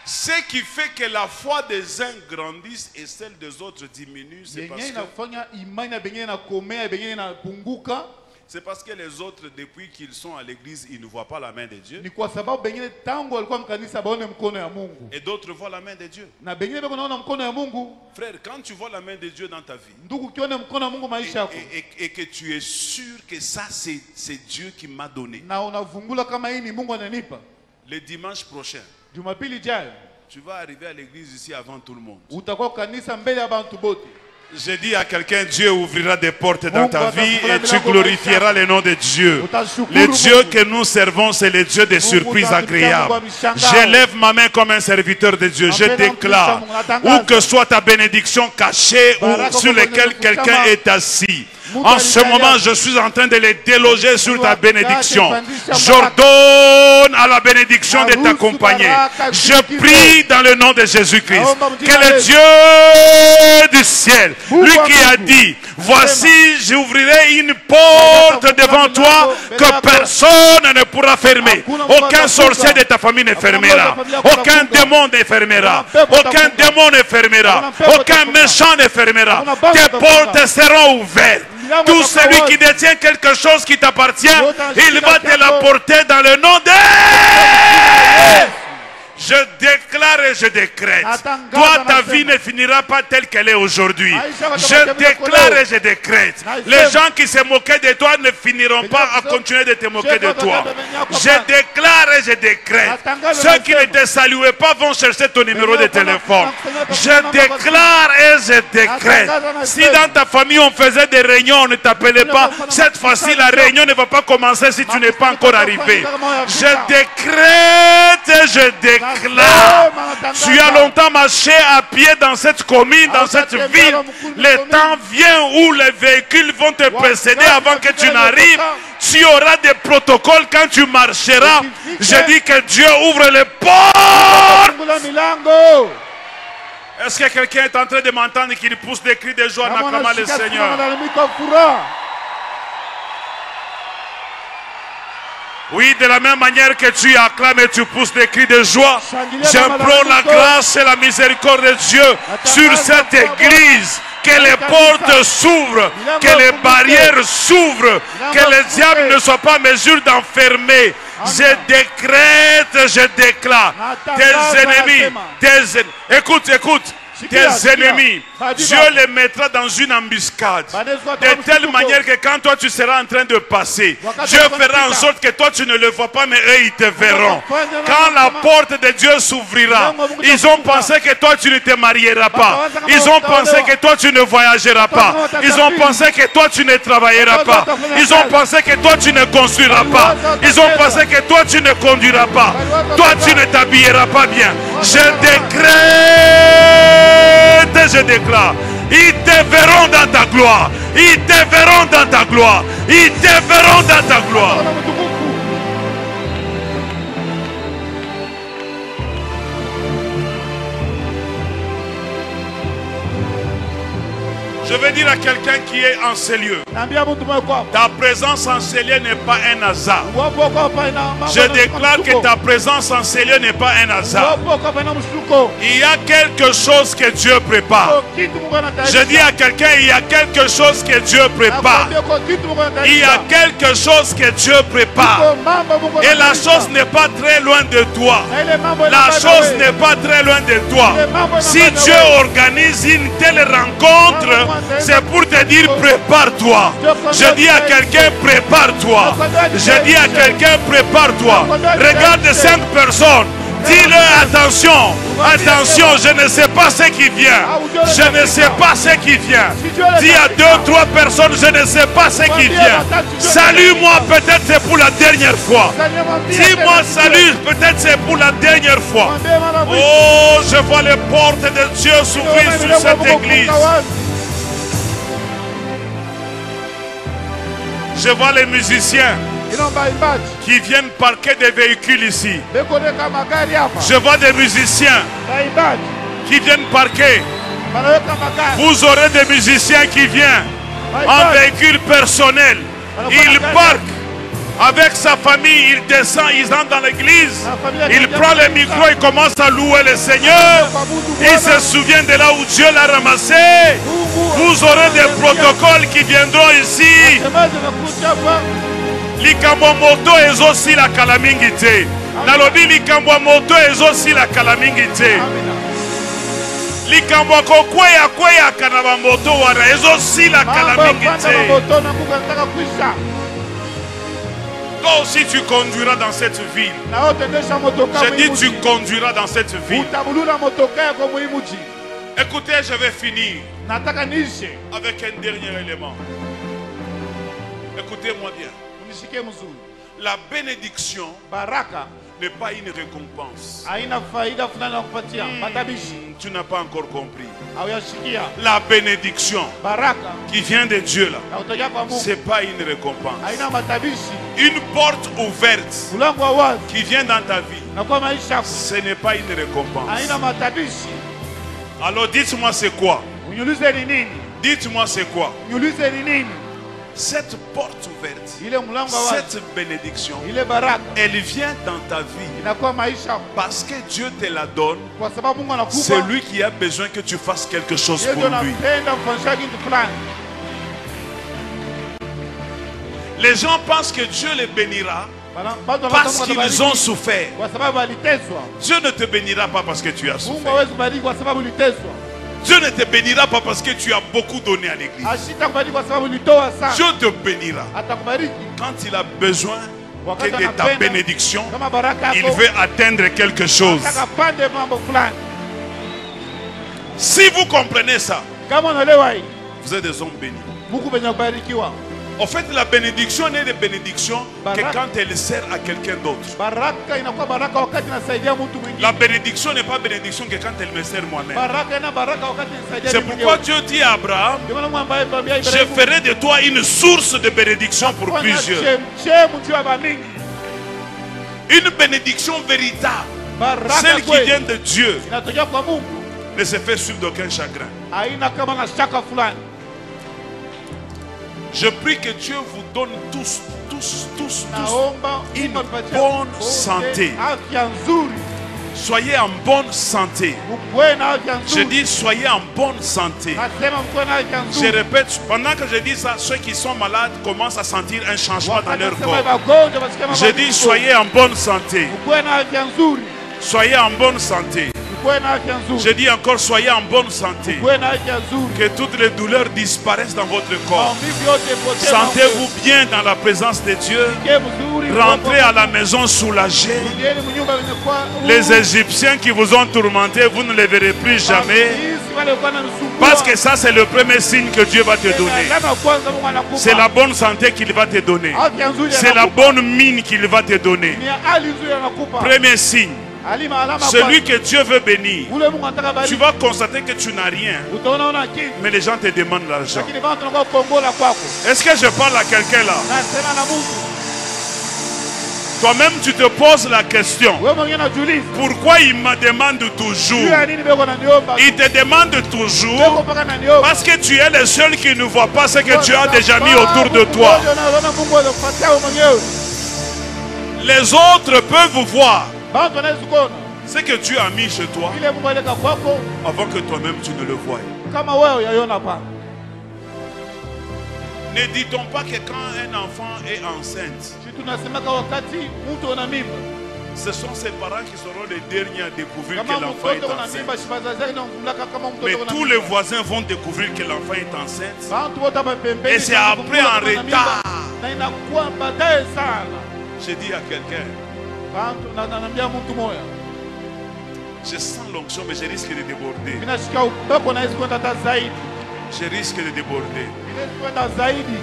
Ce qui fait que la foi des uns grandisse et celle des autres diminue, c'est Yenye inafanya imani ya bengine na komea, bengine na punguka, parce que les autres, depuis qu'ils sont à l'église, ils ne voient pas la main de Dieu. ni kwa sababu bengine tangu walikuwa mkanisa baone mkono ya Mungu. Et d'autres voient la main de Dieu. Na bengine beko naona mkono ya Mungu. Frère, quand tu vois la main de Dieu dans ta vie, Ndugu, ukiona mkono ya Mungu maisha yako et que tu es sûr que ça, c'est Dieu qui m'a donné, na unavungula kama hii ni Mungu ananipa, le dimanche prochain, Jumapili ijayo tu vas arriver à l'église ici avant tout le monde. utakuwa kanisa mbele ya bantu bote. Je dis à quelqu'un, Dieu ouvrira des portes dans ta Mungu vie atafungula et tu milango glorifieras le nom de Dieu. Utashukuru Le Dieu Mungu. que nous servons, c'est le Dieu des surprises utatutia agréables. Mungu wa mishangao. J'élève ma main comme un serviteur de Dieu. Je Napenda déclare, mtumishi wa Mungu, natangaza. où que soit ta bénédiction cachée ou Baraka sur kwa laquelle Mungu quelqu'un kama. est assis, En ce moment, je suis en train de les déloger sur ta bénédiction. J'ordonne à la bénédiction de t'accompagner. Je prie dans le nom de Jésus-Christ. Que le Dieu du ciel, lui qui a dit, voici, j'ouvrirai une porte devant toi que personne ne pourra fermer. Aucun sorcier de ta famille ne fermera. Aucun démon ne fermera. Aucun démon ne fermera. Aucun méchant ne fermera. Tes portes seront ouvertes. Tout celui qui détient quelque chose qui t'appartient, il va te l'apporter dans le nom de... Je déclare et je décrète. Toi, ta vie ne finira pas telle qu'elle est aujourd'hui. Je déclare et je décrète. Les gens qui se moquaient de toi ne finiront pas à continuer de te moquer de toi. Je déclare et je décrète. Ceux qui ne te saluaient pas vont chercher ton numéro de téléphone. Je déclare et je décrète. Si dans ta famille on faisait des réunions, on ne t'appelait pas, cette fois-ci la réunion ne va pas commencer si tu n'es pas encore arrivé. Je décrète et je décrète. Tu as longtemps marché à pied dans cette commune, dans cette ville. Le temps vient où les véhicules vont te précéder avant que tu n'arrives. Tu auras des protocoles quand tu marcheras. Je dis que Dieu ouvre les portes. Est-ce que quelqu'un est en train de m'entendre qu'il pousse des cris de joie en acclamant le Seigneur? Oui, de la même manière que tu acclames et tu pousses des cris de joie, j'implore la grâce et la miséricorde de Dieu sur cette église. Que les portes s'ouvrent, que les barrières s'ouvrent, que les diables ne soient pas en mesure d'enfermer. Je décrète, je déclare. Tes ennemis, écoute. Tes ennemis, Dieu les mettra dans une embuscade de telle manière que quand toi tu seras en train de passer, Dieu fera en sorte que toi tu ne le vois pas, mais eux ils te verront. Quand la porte de Dieu s'ouvrira, ils ont pensé que toi tu ne te marieras pas, ils ont pensé que toi tu ne voyageras pas, ils ont pensé que toi tu ne travailleras pas, ils ont pensé que toi tu ne construiras pas, ils ont pensé que toi tu ne conduiras pas, toi tu ne t'habilleras pas bien. Je décrète, je déclare, ils te verront dans ta gloire, ils te verront dans ta gloire, ils te verront dans ta gloire. Je veux dire à quelqu'un qui est en ces lieux, ta présence en ces lieux n'est pas un hasard. Je déclare que ta présence en ces lieux n'est pas un hasard. Il y a quelque chose que Dieu prépare. Je dis à quelqu'un, il y a quelque chose que Dieu prépare. Il y a quelque chose que Dieu prépare. Et la chose n'est pas très loin de toi. La chose n'est pas très loin de toi. Si Dieu organise une telle rencontre, c'est pour te dire prépare-toi. Je dis à quelqu'un prépare-toi. Je dis à quelqu'un prépare-toi. Regarde 5 personnes. Dis-leur attention, attention, je ne sais pas ce qui vient. Je ne sais pas ce qui vient. Dis à 2, 3 personnes, je ne sais pas ce qui vient. Salue-moi, peut-être c'est pour la dernière fois. Dis-moi salut, peut-être c'est pour la dernière fois. Oh, je vois les portes de Dieu s'ouvrir sur cette église. Je vois les musiciens qui viennent parquer des véhicules ici. Je vois des musiciens qui viennent parquer. Vous aurez des musiciens qui viennent en véhicule personnel. Ils parquent avec sa famille, il descend, il entre dans l'église, il prend le micro, il commence à louer le Seigneur. Il se souvient de là où Dieu l'a ramassé. Vous aurez des protocoles qui viendront ici. Likambo moto ezosi la kalamingite. Nalobi likambo moto ezosi la kalamingite. Likambo kokweya kweya kanaba moto wana ezosi la kalamingite. Toi aussi tu conduiras dans cette ville. Je dis tu conduiras dans cette ville. Écoutez, je vais finir avec un dernier élément. Écoutez-moi bien. La bénédiction n'est pas une récompense. haina faida fulani ya kupatia. Matabishi Tu n'as pas encore compris. hauyashikia. La bénédiction Baraka qui vient de Dieu là, na kutoka kwa Mungu c'est pas une récompense. haina matabishi. Une porte ouverte Mlango wa wazi qui vient dans ta vie, na kwa maisha yako ce n'est pas une récompense. haina matabishi. Alors dites-moi c'est quoi? Unyulize ni nini? Dites-moi c'est quoi? Unyulize ni nini? Cette porte ouverte, Ile mlango wa wazi, cette bénédiction, ile baraka elle vient dans ta vie inakuwa maisha yako parce que Dieu te la donne. kwa sababu Mungu anakupa. C'est lui qui a besoin que tu fasses quelque chose Yeye pour ndio lui. anapenda kufanya kitu fulani. Les gens pensent que Dieu les bénira Bado parce wanataka qu'ils kubariki ont souffert. kwa sababu aliteswa. Dieu ne te bénira pas parce que tu as Mungu souffert. hawezi kubariki kwa sababu uliteswa. Dieu ne te bénira pas parce que tu as beaucoup donné à l'église. Ashita kubariki kwa sababu ulitoa sana. Dieu te bénira Atakubariki quand il a besoin wakati que de ta anapenda bénédiction, kama baraka il yako. veut atteindre quelque chose. Anataka pande mambo fulani. Si vous comprenez ça, Kama unaelewa hii, vous êtes des hommes bénis. Mungu benye kubarikiwa. En fait, la bénédiction n'est de bénédiction que Baraka. quand elle sert à quelqu'un d'autre. Baraka inakuwa baraka wakati inasaidia mtu mwingine. La bénédiction n'est pas bénédiction que quand elle me sert moi-même. Baraka ina baraka wakati inasaidia C'est mtu pourquoi mwingine. Dieu dit à Abraham, Ndio maana Mungu ambaye alimwambia je Ibrahimu, ferai de toi une source de bénédiction pour plusieurs. chemchemu juu ya bamingi. Une bénédiction véritable, Baraka celle qui kweli vient de Dieu, inatokea kwa Mungu. ne se fait suivre d'aucun chagrin. Haina kama na shaka fulani. Je prie que Dieu vous donne tous Naomba une Mungu atupatie bonne wote santé. afya nzuri. Soyez en bonne santé. Mkuwe na afya Je nzuri. dis soyez en bonne santé. Nasema mkuwe na afya Je nzuri. répète, pendant que je dis ça, ceux qui sont malades commencent à sentir un changement dans leur Nasema corps. magonjwa basikia Je dis mabadiliko. soyez en bonne santé. Mkuwe na afya nzuri. Soyez en bonne santé. Mkuwe na afya nzuri. Je dis encore soyez en bonne santé. Mkuwe na afya nzuri. Que toutes les douleurs disparaissent dans votre corps. Maumivu yote ipotee. Sentez-vous bien dans la présence de Dieu. Msikie mzuri. Rentrez à la maison soulagés. Rudieni mnyumba wenye kuwa huru. Les Égyptiens qui vous ont tourmenté, vous ne les verrez plus jamais. Wafilisti wale walikuwa wananisumbua. Parce que ça, c'est le premier signe que Dieu va te donner. Alama ya kwanza Mungu anakupa. C'est la bonne santé qu'il va te donner. Afya nzuri C'est la anakupa. bonne mine qu'il va te donner. Ni hali nzuri anakupa. Premier signe. Alama Celui kwanza. que Dieu veut bénir. Ule Mungu anataka Tu bariki. vas constater que tu n'as rien. Utaona una kitu. Mais les gens te demandent l'argent. Lakini bado tunakuwa kuongola kwako. Est-ce que je parle à quelqu'un là? Nasema na Mungu. Toi-même, tu te poses la question. Wewe mwenyewe unajiuliza. Pourquoi il me demande Juu toujours? ya nini beko naniomba? Il te demande Beko toujours mpaka naniomba. parce que tu es le seul qui ne voit pas ce que tu as déjà mis autour de toi. Unaona Mungu anakupatia wewe mwenyewe. Les autres peuvent voir Bado wanaweza kuona. ce que tu as mis chez toi Ile Mungu aleka kwako avant que toi-même tu ne le voies. kama wewe yaiona pa. Ne dit-on pas que quand un enfant est enceinte, Kitu tunasemaka wakati mtu ana mimba. ce sont ses parents qui seront les derniers à découvrir que Kama l'enfant est mtoto ana enceinte. mimba shibaza zake ndio kama mtoto Mais ana tous mimba. les voisins vont découvrir que l'enfant est enceinte. Bantu wote hapa pembeni. Et c'est après en retard. Na inakuwa baadaye sana. Je dis à quelqu'un, Bantu na naambia mtu moja. je sens l'onction mais je risque de déborder. Mimi nashika upepo na hizo kwenda hata zaidi. Je risque de déborder. Mimi kwenda zaidi.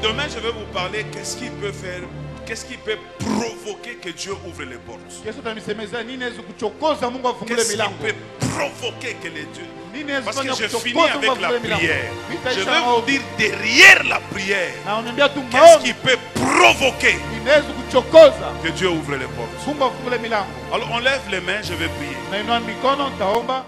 Demain, je vais vous parler qu'est-ce qui peut faire, qu'est-ce qui peut provoquer que Dieu ouvre les portes. Kesho tutamisemeza nini inaweza kuchokoza Mungu afungule Qu'est-ce qui milango. peut provoquer que les dieux. Nini inaweza Parce que kufanya je finis kuchokoza avec Mungu la afungule milango. prière. Je Vitaisha vais vous maombi. dire derrière la prière, Na unaniambia tu qu'est-ce maombi qui peut provoquer inaweza kuchokoza que Dieu ouvre les portes. Mungu afungule milango. Alors on lève les mains, je vais prier. Na inua mikono nitaomba.